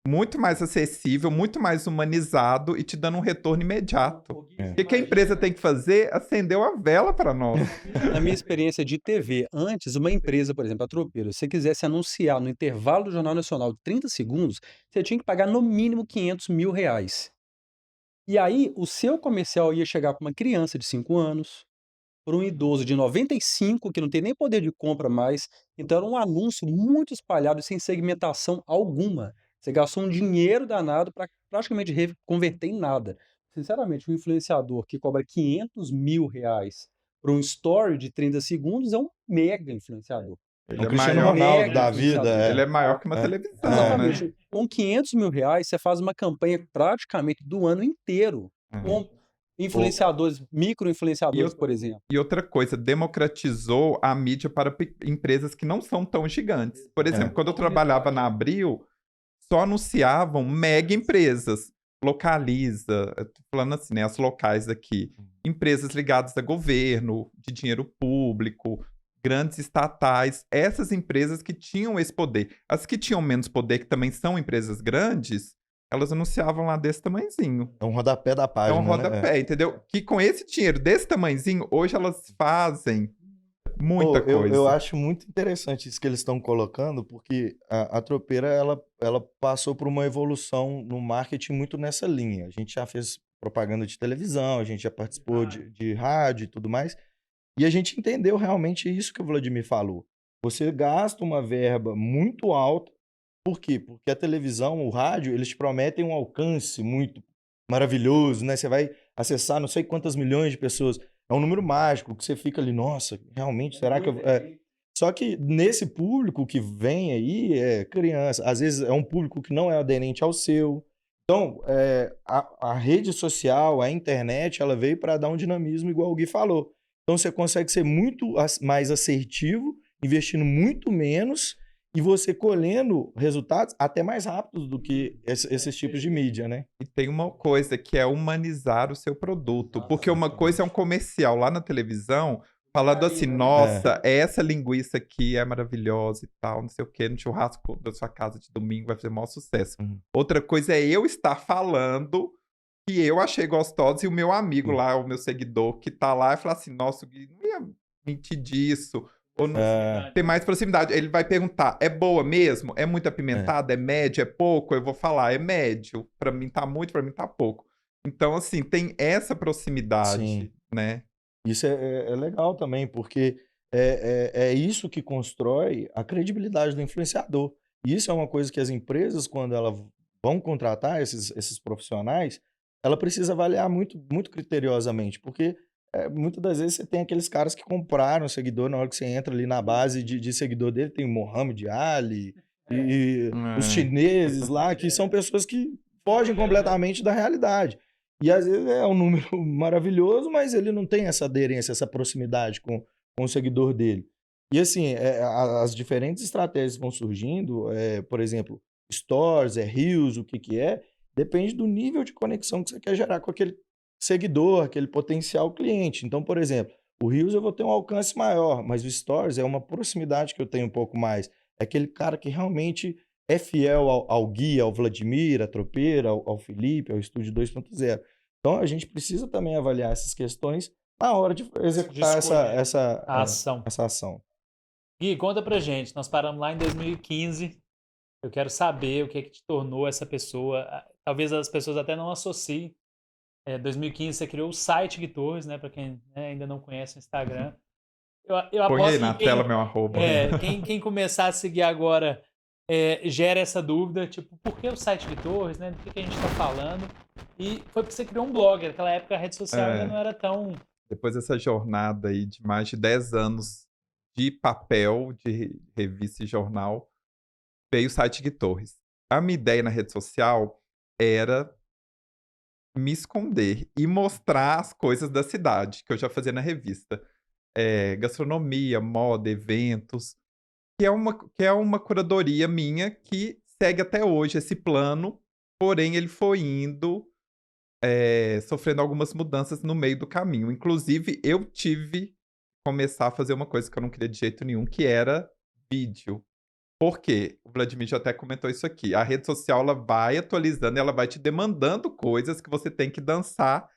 muito mais acessível, muito mais humanizado e te dando um retorno imediato. O que a empresa tem que fazer? Acendeu a vela para nós. Na minha experiência de TV, antes, uma empresa, por exemplo, a Tropeiro, se você quisesse anunciar no intervalo do Jornal Nacional de 30 segundos, você tinha que pagar no mínimo R$500 mil. E aí, o seu comercial ia chegar para uma criança de 5 anos, para um idoso de 95, que não tem nem poder de compra mais. Então, era um anúncio muito espalhado, sem segmentação alguma. Você gastou um dinheiro danado para praticamente converter em nada. Sinceramente, um influenciador que cobra R$500 mil para um story de 30 segundos é um mega influenciador. Ele O é Cristiano maior, Ronaldo da influenciador. vida, ele é maior que uma televisão, né? Exatamente. Com R$500 mil, você faz uma campanha praticamente do ano inteiro. Com influenciadores, micro-influenciadores, por exemplo. E outra coisa, democratizou a mídia para empresas que não são tão gigantes. Por exemplo, quando eu trabalhava na Abril, só anunciavam mega empresas. localiza, eu tô falando assim, né, as locais aqui, empresas ligadas a governo, de dinheiro público, grandes estatais, essas empresas que tinham esse poder. As que tinham menos poder, que também são empresas grandes, elas anunciavam lá desse tamanhozinho. É um rodapé da É um página, né? rodapé, entendeu? Que com esse dinheiro desse tamanhozinho, hoje elas fazem muita Pô, eu coisa. acho muito interessante isso que eles estão colocando, porque a Tropeira, ela passou por uma evolução no marketing muito nessa linha. A gente já fez propaganda de televisão, a gente já participou de rádio e tudo mais, e a gente entendeu realmente isso que o Vladimir falou. Você gasta uma verba muito alta, por quê? Porque a televisão, o rádio, eles te prometem um alcance muito maravilhoso, né? Você vai acessar não sei quantas milhões de pessoas. É um número mágico que você fica ali, nossa, realmente, será que eu... Só que nesse público que vem aí é criança, às vezes é um público que não é aderente ao seu. Então, a rede social, a internet, ela veio para dar um dinamismo, igual o Gui falou. Então, você consegue ser muito mais assertivo, investindo muito menos e você colhendo resultados até mais rápidos do que esses tipos de mídia, né? E tem uma coisa que é humanizar o seu produto. Porque uma coisa é um comercial lá na televisão, falando assim, nossa, essa linguiça aqui é maravilhosa e tal, não sei o quê, no churrasco da sua casa de domingo vai fazer o maior sucesso. Uhum. Outra coisa é eu estar falando que eu achei gostosa e o meu amigo lá, o meu seguidor, que tá lá e falar assim, nossa, o Gui não ia mentir disso. Ou não tem mais proximidade. Ele vai perguntar, é boa mesmo? É muito apimentada? É médio? É pouco? Eu vou falar, é médio. Pra mim tá muito, pra mim tá pouco. Então, assim, tem essa proximidade, Sim. né? Isso é legal também, porque é isso que constrói a credibilidade do influenciador. E isso é uma coisa que as empresas, quando elas vão contratar esses profissionais, ela precisa avaliar muito, muito criteriosamente, porque muitas das vezes você tem aqueles caras que compraram o seguidor, na hora que você entra ali na base de seguidor dele, tem o Mohamed Ali e os chineses lá, que são pessoas que fogem completamente da realidade. E às vezes é um número maravilhoso, mas ele não tem essa aderência, essa proximidade com o seguidor dele. E assim, as diferentes estratégias que vão surgindo, por exemplo, Stories, Reels, o que que é, depende do nível de conexão que você quer gerar com aquele seguidor, aquele potencial cliente. Então, por exemplo, o Reels eu vou ter um alcance maior, mas o Stories é uma proximidade que eu tenho um pouco mais. É aquele cara que realmente é fiel ao Gui, ao Vladimir, à Tropeira, ao Felipe, ao Estúdio 2.0. Então, a gente precisa também avaliar essas questões na hora de executar a ação. essa ação. Gui, conta pra gente. Nós paramos lá em 2015. Eu quero saber o que é que te tornou essa pessoa. Talvez as pessoas até não associem. 2015 você criou o site Gui Torres, né? Pra quem ainda não conhece o Instagram. Eu Põe aí aposto na que tela meu arroba. quem começar a seguir agora gera essa dúvida, tipo, por que o site Gui Torres, né? Do que a gente tá falando? E foi porque você criou um blog. Naquela época a rede social ainda não era tão... Depois dessa jornada aí de mais de 10 anos de papel, de revista e jornal, veio o site Gui Torres. A minha ideia na rede social era me esconder e mostrar as coisas da cidade, que eu já fazia na revista. Gastronomia, moda, eventos, que é uma curadoria minha que segue até hoje esse plano, porém ele foi indo, sofrendo algumas mudanças no meio do caminho. Inclusive, eu tive que começar a fazer uma coisa que eu não queria de jeito nenhum, que era vídeo. Por quê? O Vladimir já até comentou isso aqui. A rede social ela vai atualizando, ela vai te demandando coisas que você tem que dançar,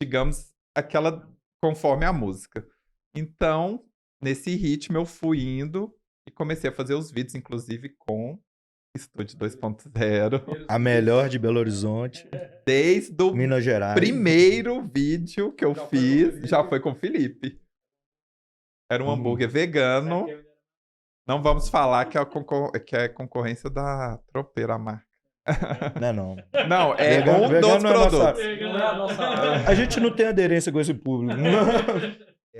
digamos, aquela conforme a música. Então, nesse ritmo eu fui indo e comecei a fazer os vídeos, inclusive com Estúdio 2.0. A melhor de Belo Horizonte, Desde o Minas Gerais. primeiro vídeo que eu fiz, já foi com o Felipe. Era um hambúrguer vegano. Não vamos falar que é concorrência da Tropeira, a marca. Não. Não, é Vegano- um vegano dos não é nossa- produtos. A gente não tem aderência com esse público.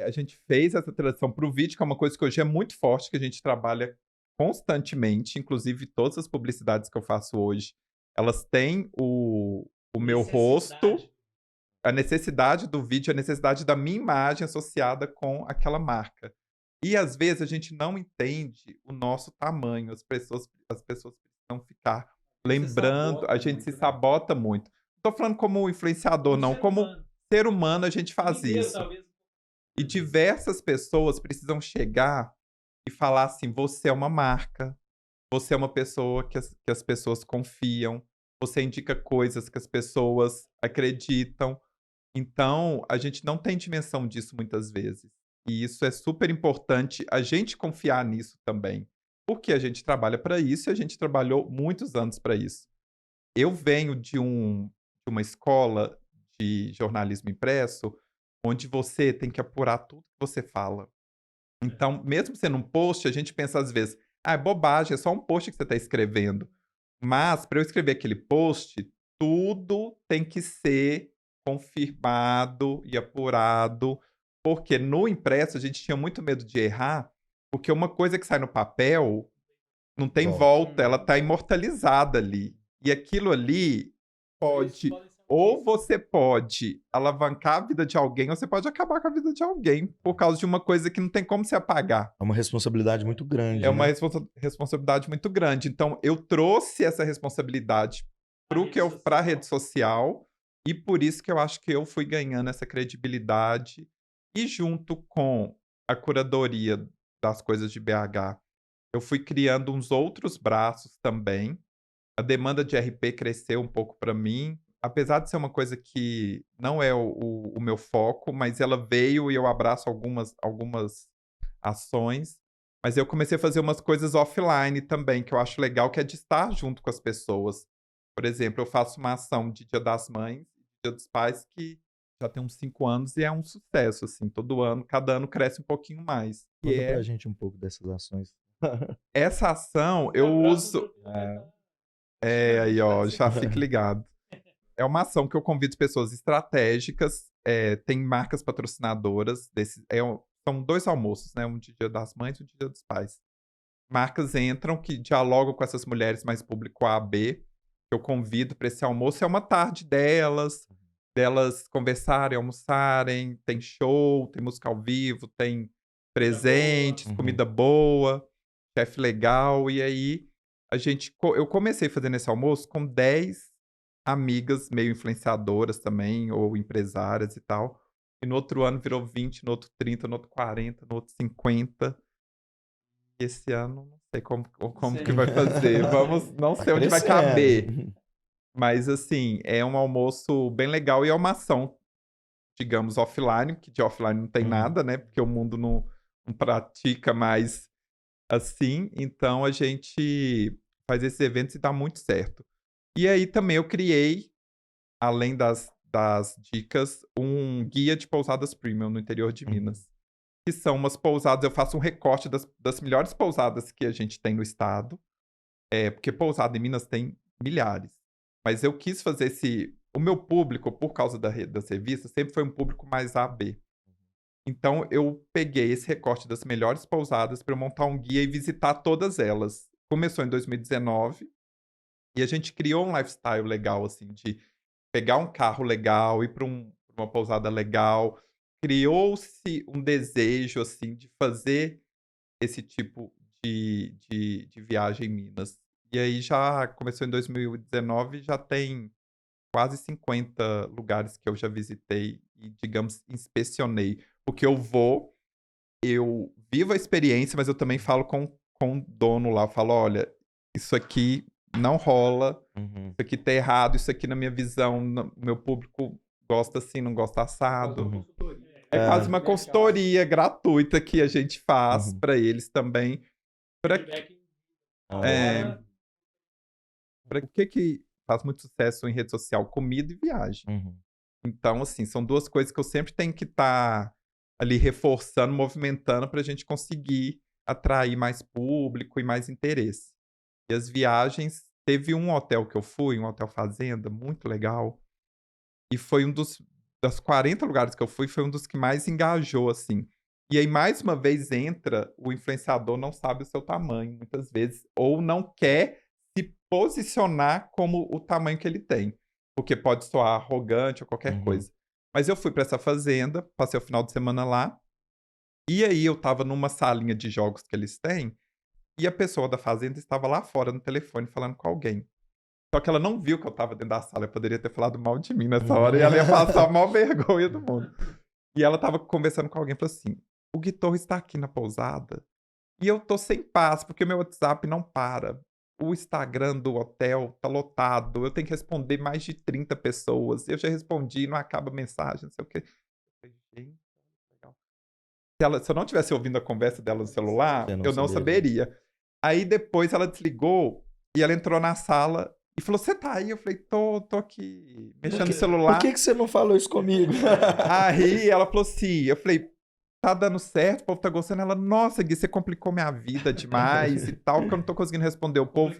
A gente fez essa tradução para o vídeo, que é uma coisa que hoje é muito forte, que a gente trabalha constantemente. Inclusive, todas as publicidades que eu faço hoje, elas têm o meu rosto, a necessidade do vídeo, a necessidade da minha imagem associada com aquela marca. E às vezes a gente não entende o nosso tamanho. As pessoas precisam ficar lembrando, a gente se sabota muito. Tô falando como influenciador, não. Como ser humano, a gente faz isso. E diversas pessoas precisam chegar e falar assim: você é uma marca, você é uma pessoa que as pessoas confiam, você indica coisas que as pessoas acreditam. Então, a gente não tem dimensão disso muitas vezes. E isso é super importante a gente confiar nisso também. Porque a gente trabalha para isso e a gente trabalhou muitos anos para isso. Eu venho de uma escola de jornalismo impresso, onde você tem que apurar tudo que você fala. Então, mesmo sendo um post, a gente pensa às vezes, ah, é bobagem, é só um post que você está escrevendo. Mas, para eu escrever aquele post, tudo tem que ser confirmado e apurado, porque no impresso a gente tinha muito medo de errar, porque uma coisa que sai no papel não tem volta, ela está imortalizada ali. E aquilo ali pode. Ou você pode alavancar a vida de alguém, ou você pode acabar com a vida de alguém por causa de uma coisa que não tem como se apagar. É uma responsabilidade muito grande, É uma né? responsabilidade muito grande. Então, eu trouxe essa responsabilidade para a rede social, e por isso que eu acho que eu fui ganhando essa credibilidade. E junto com a curadoria das coisas de BH, eu fui criando uns outros braços também. A demanda de RP cresceu um pouco para mim, apesar de ser uma coisa que não é o meu foco, mas ela veio e eu abraço algumas ações. Mas eu comecei a fazer umas coisas offline também, que eu acho legal, que é de estar junto com as pessoas. Por exemplo, eu faço uma ação de Dia das Mães, Dia dos Pais, que já tem uns 5 anos e é um sucesso, assim, todo ano, cada ano cresce um pouquinho mais. Que Conta pra é gente um pouco dessas ações. essa ação eu uso. Aí, ó, já fique ligado. É uma ação que eu convido pessoas estratégicas, tem marcas patrocinadoras, são 2 almoços, né? Um de Dia das Mães e um de Dia dos Pais. Marcas entram que dialogam com essas mulheres mais público A, B, que eu convido para esse almoço. É uma tarde delas conversarem, almoçarem, tem show, tem música ao vivo, tem presentes, Uhum. comida boa, chefe legal. E aí, eu comecei fazendo esse almoço com 10 amigas meio influenciadoras também, ou empresárias e tal. E no outro ano virou 20, no outro 30, no outro 40, no outro 50. E esse ano não sei como que vai fazer. Não sei onde vai caber. Crescendo. Mas assim, é um almoço bem legal e é uma ação, digamos, offline, que de offline não tem Uhum. nada, né? Porque o mundo não pratica mais assim. Então a gente faz esses eventos e dá muito certo. E aí também eu criei, além das dicas, um guia de pousadas premium no interior de Uhum. Minas. Que são umas pousadas, eu faço um recorte das melhores pousadas que a gente tem no estado. Porque pousada em Minas tem milhares. Mas eu quis fazer o meu público, por causa das revistas, sempre foi um público mais A, B. Então eu peguei esse recorte das melhores pousadas para montar um guia e visitar todas elas. Começou em 2019 e a gente criou um lifestyle legal, assim, de pegar um carro legal, ir para uma pousada legal. Criou-se um desejo, assim, de fazer esse tipo de viagem em Minas. E aí já começou em 2019 e já tem quase 50 lugares que eu já visitei e, digamos, inspecionei. Porque eu vivo a experiência, mas eu também falo com o dono lá. Eu falo, olha, isso aqui não rola, Uhum. isso aqui tá errado, isso aqui na minha visão, o meu público gosta assim, não gosta assado. Uhum. É quase uma consultoria gratuita que a gente faz Uhum. para eles também. Pra, Ah, o que faz muito sucesso em rede social? Comida e viagem. Uhum. Então, assim, são 2 coisas que eu sempre tenho que estar ali reforçando, movimentando para a gente conseguir atrair mais público e mais interesse. E as viagens, teve um hotel que eu fui, um hotel fazenda, muito legal, e foi das 40 lugares que eu fui, foi um dos que mais engajou, assim. E aí, mais uma vez, entra o influenciador não sabe o seu tamanho, muitas vezes, ou não quer se posicionar como o tamanho que ele tem, porque pode soar arrogante ou qualquer Uhum. coisa. Mas eu fui para essa fazenda, passei o final de semana lá, e aí eu estava numa salinha de jogos que eles têm, e a pessoa da fazenda estava lá fora no telefone falando com alguém. Só que ela não viu que eu tava dentro da sala. Eu poderia ter falado mal de mim nessa hora e ela ia passar a maior vergonha do mundo. E ela tava conversando com alguém e falou assim: o Gui Torres está aqui na pousada e eu tô sem paz porque meu WhatsApp não para. O Instagram do hotel tá lotado. Eu tenho que responder mais de 30 pessoas. Eu já respondi, não acaba a mensagem, não sei o quê. Eu falei, gente, legal. Se eu não tivesse ouvindo a conversa dela no celular, Você não eu não saberia. saberia. Aí depois ela desligou e ela entrou na sala e falou: você tá aí? Eu falei: tô aqui, mexendo no Por celular. que você não falou isso comigo? Aí ela falou assim, eu falei: tá dando certo, o povo tá gostando. Ela: nossa, Gui, você complicou minha vida demais e tal, porque eu não tô conseguindo responder o povo.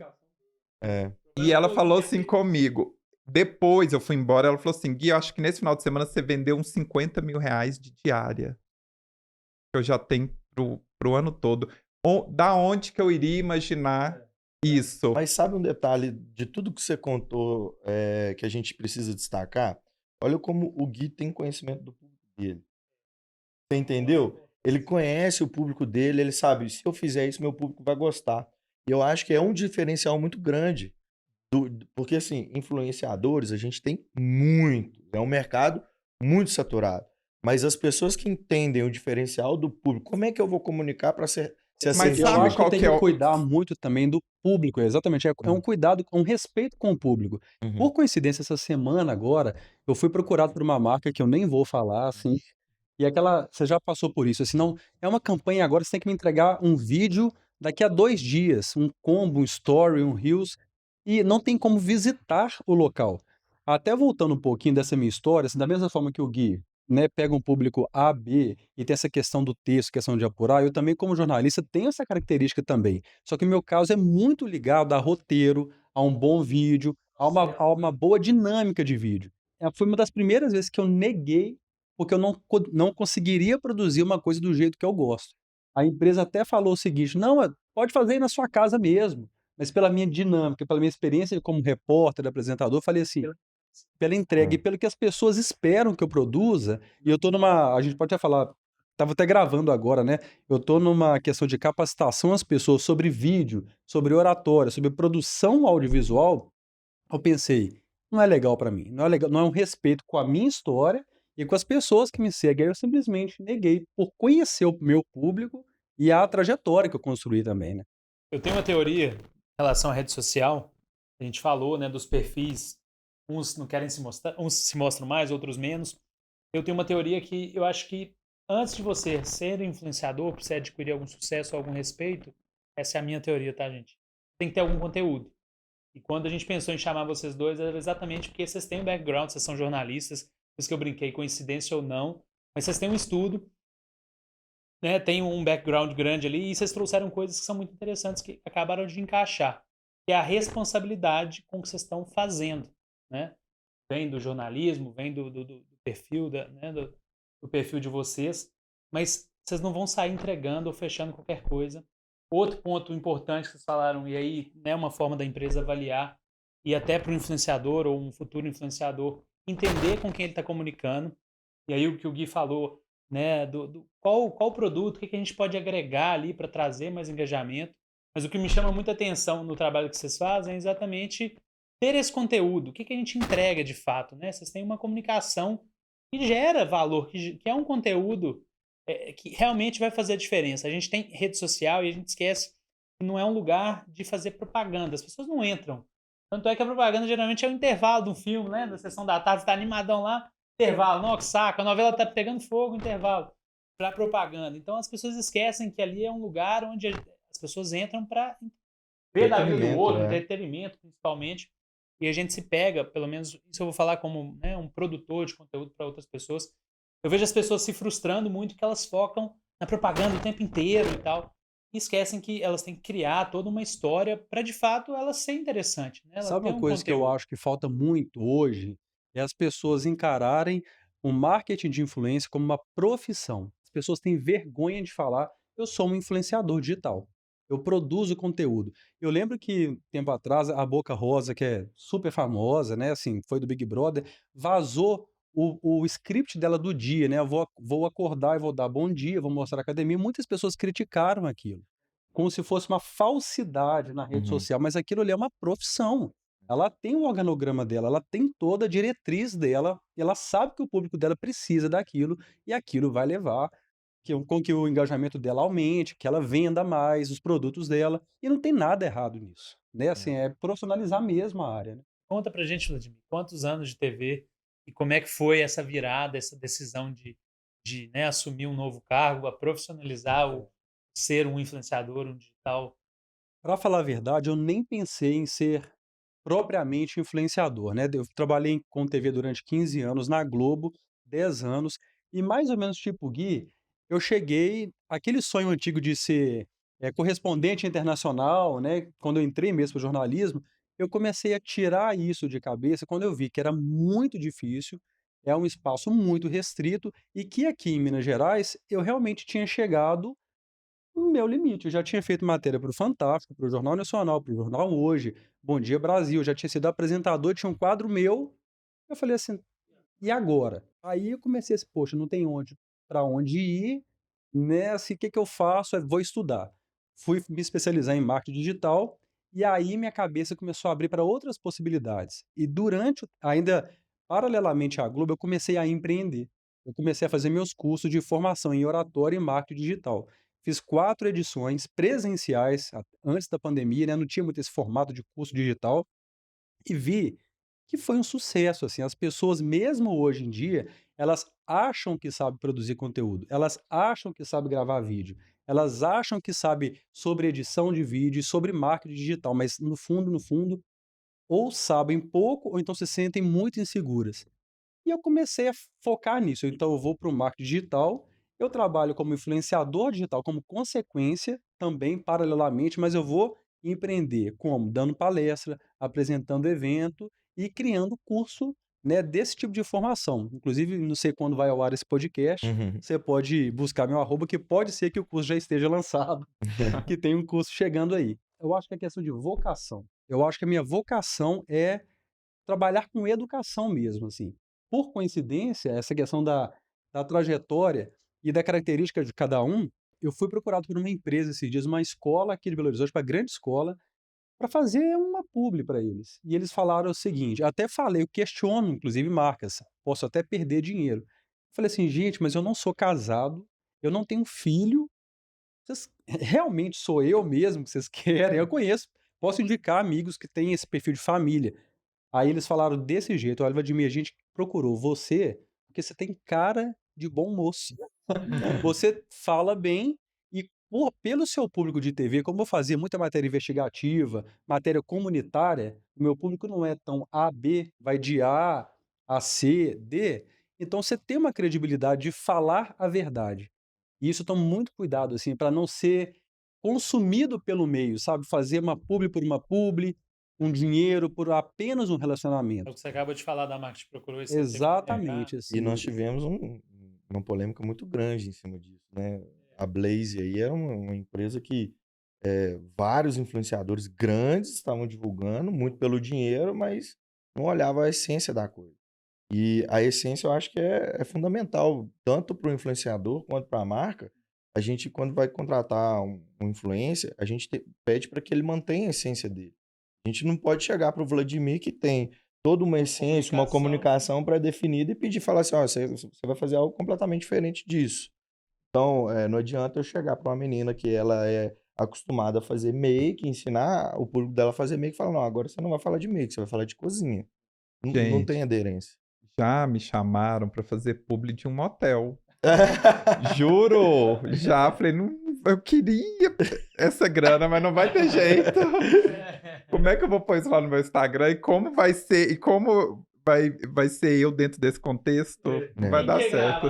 É. E ela falou assim comigo. Depois eu fui embora, ela falou assim: Gui, eu acho que nesse final de semana você vendeu uns 50 mil reais de diária. Que eu já tenho pro ano todo. Da onde que eu iria imaginar isso? Mas sabe um detalhe de tudo que você contou que a gente precisa destacar? Olha como o Gui tem conhecimento do público dele. Você entendeu? Ele conhece o público dele, ele sabe, se eu fizer isso, meu público vai gostar. E eu acho que é um diferencial muito grande. Porque, assim, influenciadores, a gente tem muito. É um mercado muito saturado. Mas as pessoas que entendem o diferencial do público, como é que eu vou comunicar para ser Mas Eu sabe acho que qual tem que é que o. cuidar muito também do público, exatamente. É um cuidado, um respeito com o público. Uhum. Por coincidência, essa semana agora, eu fui procurado por uma marca que eu nem vou falar, assim, e aquela, você já passou por isso, assim, não, é uma campanha agora, você tem que me entregar um vídeo daqui a 2 dias, um combo, um story, um reels, e não tem como visitar o local. Até voltando um pouquinho dessa minha história, assim, da mesma forma que o Gui, né, pega um público A, B, e tem essa questão do texto, questão de apurar, eu também, como jornalista, tenho essa característica também. Só que o meu caso é muito ligado a roteiro, a um bom vídeo, a uma boa dinâmica de vídeo. Foi uma das primeiras vezes que eu neguei porque eu não conseguiria produzir uma coisa do jeito que eu gosto. A empresa até falou o seguinte: "Não, pode fazer aí na sua casa mesmo", mas pela minha dinâmica, pela minha experiência como repórter, apresentador, eu falei assim, pela entrega e É. pelo que as pessoas esperam que eu produza, e eu tô numa, a gente pode até falar, estava até gravando agora, né, eu tô numa questão de capacitação às pessoas sobre vídeo, sobre oratória, sobre produção audiovisual. Eu pensei: "Não é legal pra mim, não é legal, não é um respeito com a minha história e com as pessoas que me seguem". Aí eu simplesmente neguei, por conhecer o meu público e a trajetória que eu construí também, né. Eu tenho uma teoria em relação à rede social. A gente falou, né, dos perfis. Uns não querem se mostrar, uns se mostram mais, outros menos. Eu tenho uma teoria que eu acho que antes de você ser influenciador, para você adquirir algum sucesso, algum respeito, essa é a minha teoria, tá, gente? Tem que ter algum conteúdo. E quando a gente pensou em chamar vocês dois, era exatamente porque vocês têm um background, vocês são jornalistas, por isso que eu brinquei, coincidência ou não, mas vocês têm um estudo, né, tem um background grande ali, e vocês trouxeram coisas que são muito interessantes que acabaram de encaixar, que é a responsabilidade com o que vocês estão fazendo, né? Vem do jornalismo, vem do perfil, né, do perfil de vocês, mas vocês não vão sair entregando ou fechando qualquer coisa. Outro ponto importante que vocês falaram, e aí, né, uma forma da empresa avaliar, e até para o influenciador ou um futuro influenciador entender com quem ele está comunicando. E aí o que o Gui falou, né, qual produto, o que a gente pode agregar ali para trazer mais engajamento. Mas o que me chama muita atenção no trabalho que vocês fazem é exatamente ter esse conteúdo, o que a gente entrega de fato, né? Vocês têm uma comunicação que gera valor, que é um conteúdo que realmente vai fazer a diferença. A gente tem rede social e a gente esquece que não é um lugar de fazer propaganda. As pessoas não entram. Tanto é que a propaganda geralmente é o intervalo de um filme, né? Da sessão da tarde, você tá animadão lá, intervalo, não, que saco, a novela tá pegando fogo, intervalo, para propaganda. Então as pessoas esquecem que ali é um lugar onde as pessoas entram para ver da vida do Entretenimento, outro, né? entretenimento principalmente. E a gente se pega, pelo menos isso eu vou falar como, né, um produtor de conteúdo para outras pessoas. Eu vejo as pessoas se frustrando muito que elas focam na propaganda o tempo inteiro e tal. E esquecem que elas têm que criar toda uma história para de fato ela ser interessante, né? Ela Sabe ter uma um coisa que eu conteúdo. acho que falta muito hoje? É as pessoas encararem o marketing de influência como uma profissão. As pessoas têm vergonha de falar: "Eu sou um influenciador digital, eu produzo conteúdo". Eu lembro que, tempo atrás, a Boca Rosa, que é super famosa, né, assim, foi do Big Brother, vazou o script dela do dia, né, "Eu vou acordar e vou dar bom dia, vou mostrar a academia", muitas pessoas criticaram aquilo, como se fosse uma falsidade na rede Uhum. social, mas aquilo ali é uma profissão. ela tem o organograma dela, ela tem toda a diretriz dela, e ela sabe que o público dela precisa daquilo, e aquilo vai levar com que o engajamento dela aumente, que ela venda mais os produtos dela, e não tem nada errado nisso, né, assim, é profissionalizar mesmo a área, né. Conta pra gente, Vladimir, quantos anos de TV e como é que foi essa virada, essa decisão de, né, assumir um novo cargo, a profissionalizar o ser um influenciador, um digital. Pra falar a verdade, eu nem pensei em ser propriamente influenciador, né, eu trabalhei com TV durante 15 anos na Globo, 10 anos, e mais ou menos tipo o Gui, eu cheguei aquele sonho antigo de ser, correspondente internacional, né, quando eu entrei mesmo para o jornalismo, eu comecei a tirar isso de cabeça quando eu vi que era muito difícil, é um espaço muito restrito e que aqui em Minas Gerais eu realmente tinha chegado no meu limite. Eu já tinha feito matéria para o Fantástico, para o Jornal Nacional, para o Jornal Hoje, Bom Dia Brasil, já tinha sido apresentador, tinha um quadro meu. Eu falei assim: "E agora?". Aí eu comecei assim: "Poxa, não tem onde para onde ir, né, assim, o que que eu faço? Vou estudar". Fui me especializar em marketing digital, e aí minha cabeça começou a abrir para outras possibilidades. E durante ainda paralelamente à Globo, eu comecei a empreender. Eu comecei a fazer meus cursos de formação em oratória e marketing digital. Fiz 4 edições presenciais antes da pandemia, né, não tinha muito esse formato de curso digital, e vi que foi um sucesso, assim, as pessoas mesmo hoje em dia, elas acham que sabe produzir conteúdo, elas acham que sabe gravar vídeo, elas acham que sabe sobre edição de vídeo e sobre marketing digital, mas no fundo, ou sabem pouco ou então se sentem muito inseguras. E eu comecei a focar nisso. Então eu vou para o marketing digital, eu trabalho como influenciador digital como consequência, também paralelamente, mas eu vou empreender como? Dando palestra, apresentando evento e criando curso, né, desse tipo de formação. Inclusive, não sei quando vai ao ar esse podcast, Uhum. você pode buscar meu arroba, que pode ser que o curso já esteja lançado, que tem um curso chegando aí. Eu acho que é questão de vocação. Eu acho que a minha vocação é trabalhar com educação mesmo, assim. Por coincidência, essa questão da trajetória e da característica de cada um, eu fui procurado por uma empresa esses dias, uma escola aqui de Belo Horizonte, uma grande escola, para fazer uma publi para eles. E eles falaram o seguinte, até falei, eu questiono inclusive marcas, posso até perder dinheiro. Falei assim: "Gente, mas eu não sou casado, eu não tenho filho, vocês realmente sou eu mesmo que vocês querem?". Eu conheço, posso indicar amigos que têm esse perfil de família. Aí eles falaram desse jeito: "Olha, Vladimir, a gente procurou você, porque você tem cara de bom moço. Você fala bem e pelo seu público de TV, como eu fazia muita matéria investigativa, matéria comunitária, o meu público não é tão A, B, vai de A a C, D, então você tem uma credibilidade de falar a verdade". E isso toma muito cuidado, assim, para não ser consumido pelo meio, sabe, fazer uma publi por uma publi, um dinheiro por apenas um É o relacionamento. que você acaba de falar da marca te procurou e você teve que negar. Exatamente, E assim. nós tivemos uma polêmica muito grande em cima disso, né? A Blaze aí era uma empresa que vários influenciadores grandes estavam divulgando, muito pelo dinheiro, mas não olhava a essência da coisa. E a essência eu acho que é fundamental, tanto para o influenciador quanto para a marca. A gente, quando vai contratar um influencer, a gente pede para que ele mantenha a essência dele. A gente não pode chegar para o Vladimir que tem toda uma essência, uma comunicação pré-definida e pedir, falar assim, ó, você vai fazer algo completamente diferente disso. Então, não adianta eu chegar para uma menina que ela é acostumada a fazer make, ensinar o público dela a fazer make e falar, não, agora você não vai falar de make, você vai falar de cozinha. Não tem Gente, aderência. já me chamaram pra fazer publi de um motel. Juro! Já falei, não, eu queria essa grana, mas não vai ter jeito. Como é que eu vou pôr isso lá no meu Instagram? E como vai ser? E como vai ser eu dentro desse contexto? Não vai dar certo.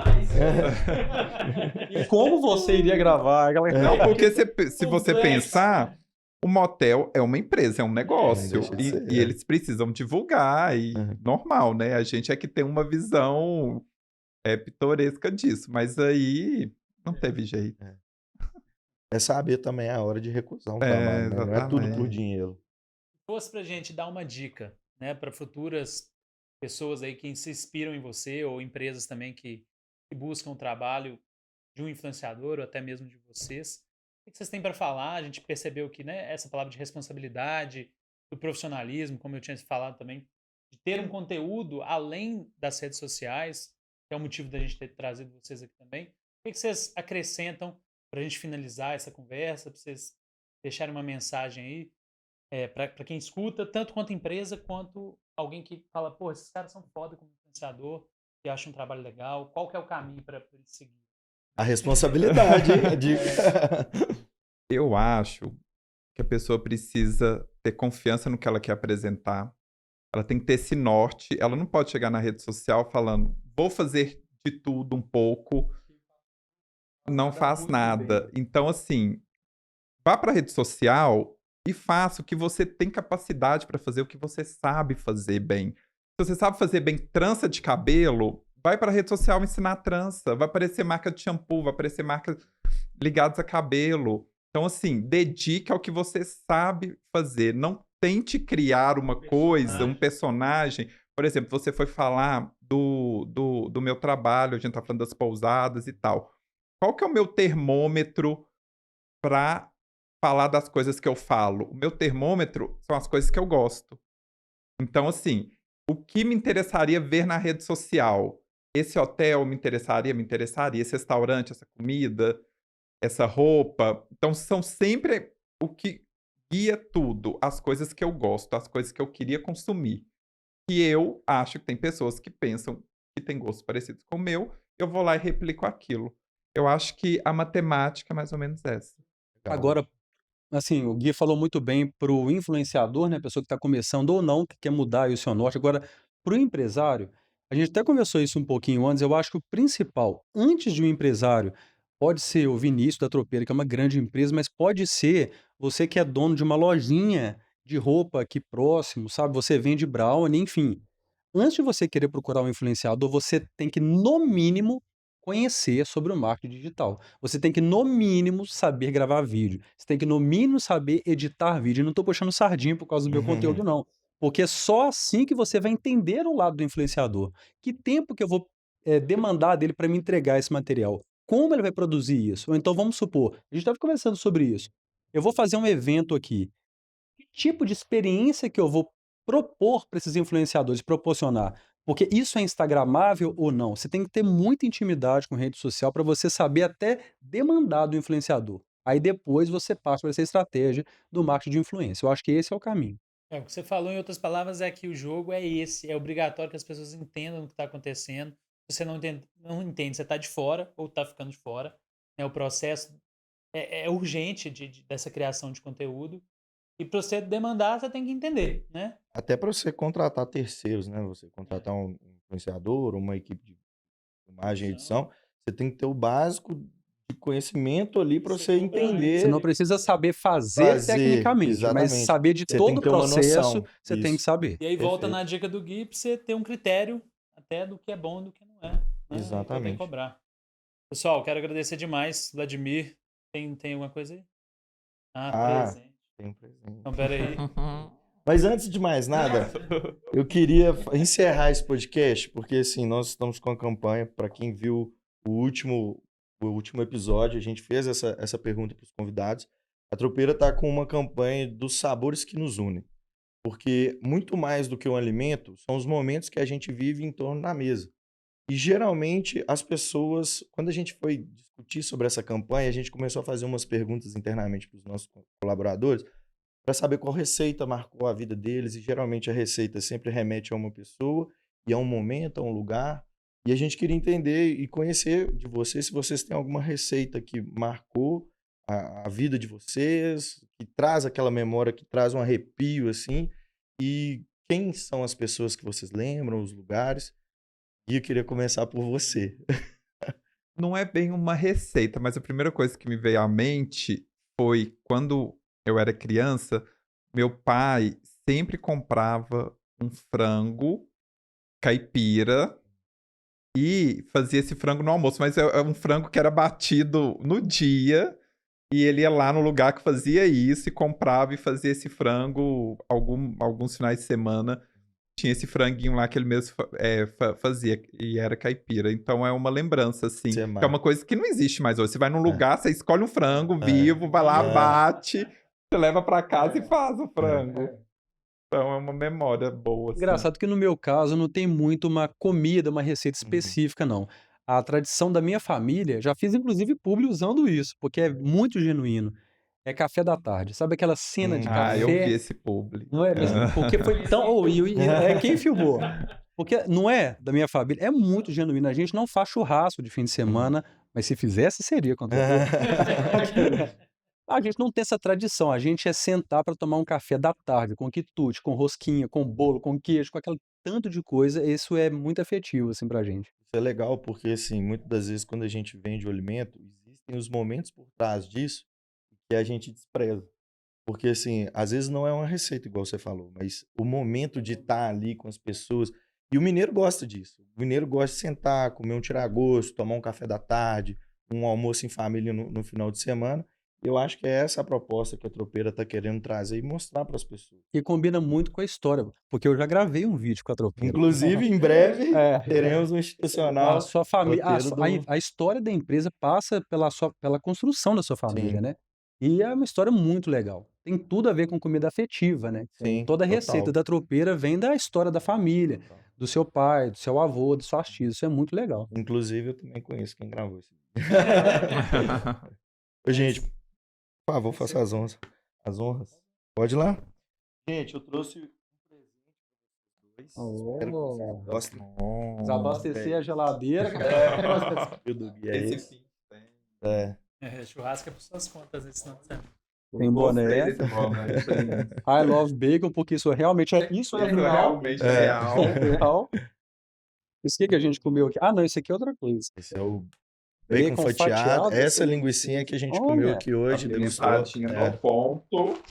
E como você iria gravar aquela Não, porque se você pensar, o motel é uma empresa, é um Não negócio. deixa de ser. E eles precisam divulgar, e Uhum. normal, né? A gente é que tem uma visão pitoresca disso, mas aí não teve jeito. É saber também a hora de recusar um É, trabalho, né? Não é tudo por exatamente. dinheiro. Fosse pra gente dar uma dica, né, para futuras pessoas aí que se inspiram em você ou empresas também que buscam o trabalho de um influenciador ou até mesmo de vocês, o que vocês têm para falar? A gente percebeu que, né, essa palavra de responsabilidade, do profissionalismo, como eu tinha falado também, de ter um conteúdo além das redes sociais, que é o motivo da gente ter trazido vocês aqui também. O que vocês acrescentam para a gente finalizar essa conversa, para vocês deixarem uma mensagem aí para quem escuta, tanto quanto empresa, quanto alguém que fala, pô, esses caras são foda como influenciador e acham um trabalho legal, qual que é o caminho para eles seguir? A responsabilidade, hein? A dica. Eu acho que a pessoa precisa ter confiança no que ela quer apresentar. Ela tem que ter esse norte. Ela não pode chegar na rede social falando, vou fazer de tudo um pouco, não faz nada. Então, assim, vá para a rede social e faça o que você tem capacidade para fazer, o que você sabe fazer bem. Se você sabe fazer bem trança de cabelo, vai para a rede social ensinar trança. Vai aparecer marca de shampoo, vai aparecer marcas ligadas a cabelo. Então, assim, dedique ao que você sabe fazer. Não tente criar uma coisa, um personagem. Por exemplo, você foi falar do meu trabalho, a gente tá falando das pousadas e tal. Qual que é o meu termômetro para falar das coisas que eu falo? O meu termômetro são as coisas que eu gosto. Então, assim, o que me interessaria ver na rede social? Esse hotel me interessaria? Esse restaurante, essa comida, essa roupa. Então, são sempre o que guia tudo, as coisas que eu gosto, as coisas que eu queria consumir. E eu acho que tem pessoas que pensam que têm gostos parecidos com o meu, eu vou lá e replico aquilo. Eu acho que a matemática é mais ou menos essa. Agora, assim, o Gui falou muito bem para o influenciador, né, a pessoa que está começando ou não, que quer mudar aí o seu norte. Agora, para o empresário, a gente até conversou isso um pouquinho antes, eu acho que o principal, antes de um empresário, pode ser o Vinícius da Tropeira, que é uma grande empresa, mas pode ser você que é dono de uma lojinha de roupa aqui próximo, sabe? Você vende brownie, enfim. Antes de você querer procurar um influenciador, você tem que, no mínimo, conhecer sobre o marketing digital. Você tem que, no mínimo, saber gravar vídeo. Você tem que, no mínimo, saber editar vídeo. Eu não estou puxando sardinha por causa do meu conteúdo, não. Porque é só assim que você vai entender o lado do influenciador. Que tempo que eu vou demandar dele para me entregar esse material? Como ele vai produzir isso? Ou então, vamos supor, a gente estava conversando sobre isso. Eu vou fazer um evento aqui. Que tipo de experiência que eu vou propor para esses influenciadores, proporcionar? Porque isso é instagramável ou não? Você tem que ter muita intimidade com rede social para você saber até demandar do influenciador. Aí depois você passa para essa estratégia do marketing de influência. Eu acho que esse é o caminho. O que você falou, em outras palavras, é que o jogo é esse. É obrigatório que as pessoas entendam o que está acontecendo. Se você não entende, você está de fora ou está ficando de fora. O processo é urgente dessa criação de conteúdo. E para você demandar, você tem que entender, né? Até para você contratar terceiros, né? Você contratar um influenciador, uma equipe de filmagem e edição, você tem que ter o básico de conhecimento ali para você Você não entender, precisa saber fazer tecnicamente, mas exatamente. saber de Você tem todo que o ter uma processo, noção. você tem que Isso. saber. E aí volta Perfeito. na dica do Gui pra você ter um critério até do que é bom e do que não é. Né? Vai ter que Exatamente. cobrar. Pessoal, quero agradecer demais. Vladimir, tem alguma coisa aí? Presente. Tem um presente. Então, pera aí. Mas antes de mais nada, eu queria encerrar esse podcast, porque assim, nós estamos com a campanha, para quem viu o último episódio, a gente fez essa pergunta para os convidados. A Tropeira está com uma campanha dos sabores que nos unem. Porque muito mais do que um alimento, são os momentos que a gente vive em torno da mesa. E geralmente as pessoas, quando a gente foi discutir sobre essa campanha, a gente começou a fazer umas perguntas internamente para os nossos colaboradores, para saber qual receita marcou a vida deles, e geralmente a receita sempre remete a uma pessoa, e a um momento, a um lugar. E a gente queria entender e conhecer de vocês se vocês têm alguma receita que marcou a vida de vocês, que traz aquela memória, que traz um arrepio, assim, e quem são as pessoas que vocês lembram, os lugares. E eu queria começar por você. Não é bem uma receita, mas a primeira coisa que me veio à mente foi quando eu era criança, meu pai sempre comprava um frango caipira e fazia esse frango no almoço, mas é um frango que era batido no dia e ele ia lá no lugar que fazia isso e comprava e fazia esse frango alguns finais de semana. Tinha esse franguinho lá que ele mesmo fazia e era caipira. Então é uma lembrança, assim, Isso é que é uma coisa que não existe mais hoje. Você vai num lugar, você escolhe um frango vivo, vai lá, bate, você leva pra casa e faz o frango. Então é uma memória boa, assim. Engraçado que no meu caso não tem muito uma comida, uma receita Uhum. específica, não. A tradição da minha família, já fiz inclusive publi usando isso, porque é muito genuíno. É café da tarde. Sabe aquela cena de Ah, eu vi café? esse publi. Não é mesmo? Porque foi tão. Oh, quem filmou? Porque não é da minha família, é muito genuíno. A gente não faz churrasco de fim de semana, mas se fizesse, seria com certeza. A gente não tem essa tradição. A gente é sentar para tomar um café da tarde, com quitute, com rosquinha, com bolo, com queijo, com aquele tanto de coisa. Isso é muito afetivo, assim, pra gente. Isso é legal porque, assim, muitas das vezes quando a gente vende o alimento, existem os momentos por trás disso que a gente despreza. Porque, assim, às vezes não é uma receita, igual você falou, mas o momento de estar ali com as pessoas. E o mineiro gosta disso. O mineiro gosta de sentar, comer um tiragosto, tomar um café da tarde, um almoço em família no final de semana. Eu acho que é essa a proposta que a Tropeira está querendo trazer e mostrar para as pessoas. E combina muito com a história, porque eu já gravei um vídeo com a tropeira. Inclusive, em breve, É. teremos um A institucional. sua família, roteiro a história da empresa passa pela construção da sua família, Sim. né? E é uma história muito legal. Tem tudo a ver com comida afetiva, né? Sim, Toda a total. receita da tropeira vem da história da família, do seu pai, do seu avô, da sua tia. Isso é muito legal. Inclusive, eu também conheço quem gravou esse vídeo. Ô, gente, por favor, faça as honras. As honras. Pode ir lá? Gente, eu trouxe um presente para vocês dois. Espero que vocês gostem. Desabastecer a geladeira. Eu do Gui é esse. fim tem. É. Churrasco é por suas contas esse final de semana. Tem boné. Gostei desse boné. I love bacon, porque isso realmente é Isso real. realmente É. real. É real. Isso que a gente comeu aqui? Ah, não, isso aqui é outra coisa. Esse é o bacon fatiado. Essa linguicinha que a gente comeu Olha, aqui hoje, Aquele degustou. pratinho É. no ponto.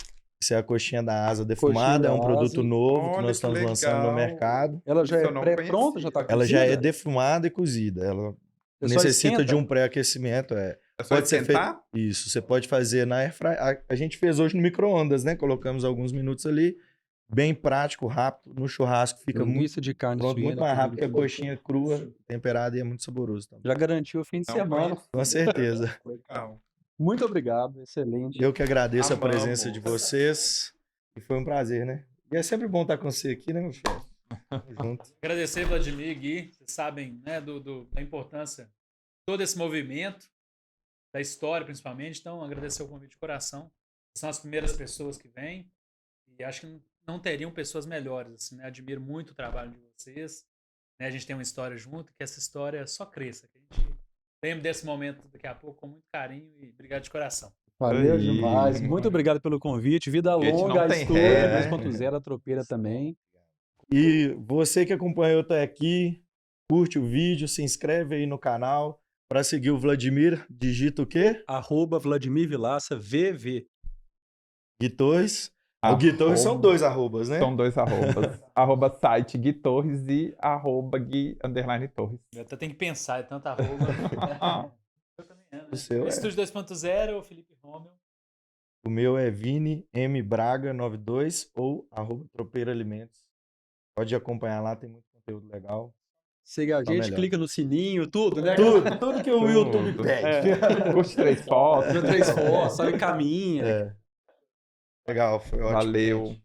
Essa é a coxinha da asa defumada, é um da produto asa. novo que Olha nós que estamos lançando no legal. mercado. Ela já Isso é eu não pré-pronta, já tá conhecia. Ela já é cozida? defumada e cozida. Ela Você só necessita de esquenta? um pré-aquecimento. É só Pode ser feito. esquentar? Isso, você pode fazer na airfryer. A gente fez hoje no micro-ondas, né? Colocamos alguns minutos ali. Bem prático, rápido. No churrasco fica muito Linguiça de carne pronto, muito suína. mais rápido que a tudo. coxinha crua, temperada e é muito saboroso também. Já garantiu o fim de Não semana. conhecia. Com certeza. Legal. Muito obrigado, excelente. Eu que agradeço Amamos. a presença de vocês. E foi um prazer, né? E é sempre bom estar com você aqui, né, meu chefe? Tamo junto. Agradecer, Vladimir e Gui. Vocês sabem, né, da importância de todo esse movimento, da história principalmente. Então, agradecer o convite de coração. São as primeiras pessoas que vêm. E acho que não teriam pessoas melhores. Assim, né? Admiro muito o trabalho de vocês. Né? A gente tem uma história junto, que essa história só cresça. Que a gente lembre desse momento daqui a pouco com muito carinho e obrigado de coração. Valeu Aí. demais. Muito obrigado pelo convite. Vida Gente, longa, não a tem história ré, né? 2.0, a tropeira também. E você que acompanhou até aqui, curte o vídeo, se inscreve aí no canal. Para seguir o Vladimir, digita o quê? @Vladimir Vilaça, VV. Gui Torres. O Gui Torres são dois arrobas, né? São dois arrobas. Arroba site Gui Torres e arroba Gui_Torres. Eu até tenho que pensar, é tanta arroba. Eu também amo. O seu é. Estúdio 2.0, Felipe Romeu. O meu é Vini M Braga 92 ou @Tropeira Alimentos. Pode acompanhar lá, tem muito conteúdo legal. Siga a gente, melhor. clica no sininho, tudo, né? Tudo que o YouTube Tudo. pede. Curte 3 fotos. Deu 3 fotos, sabe, caminha. É. Legal, foi ótimo. Valeu. gente.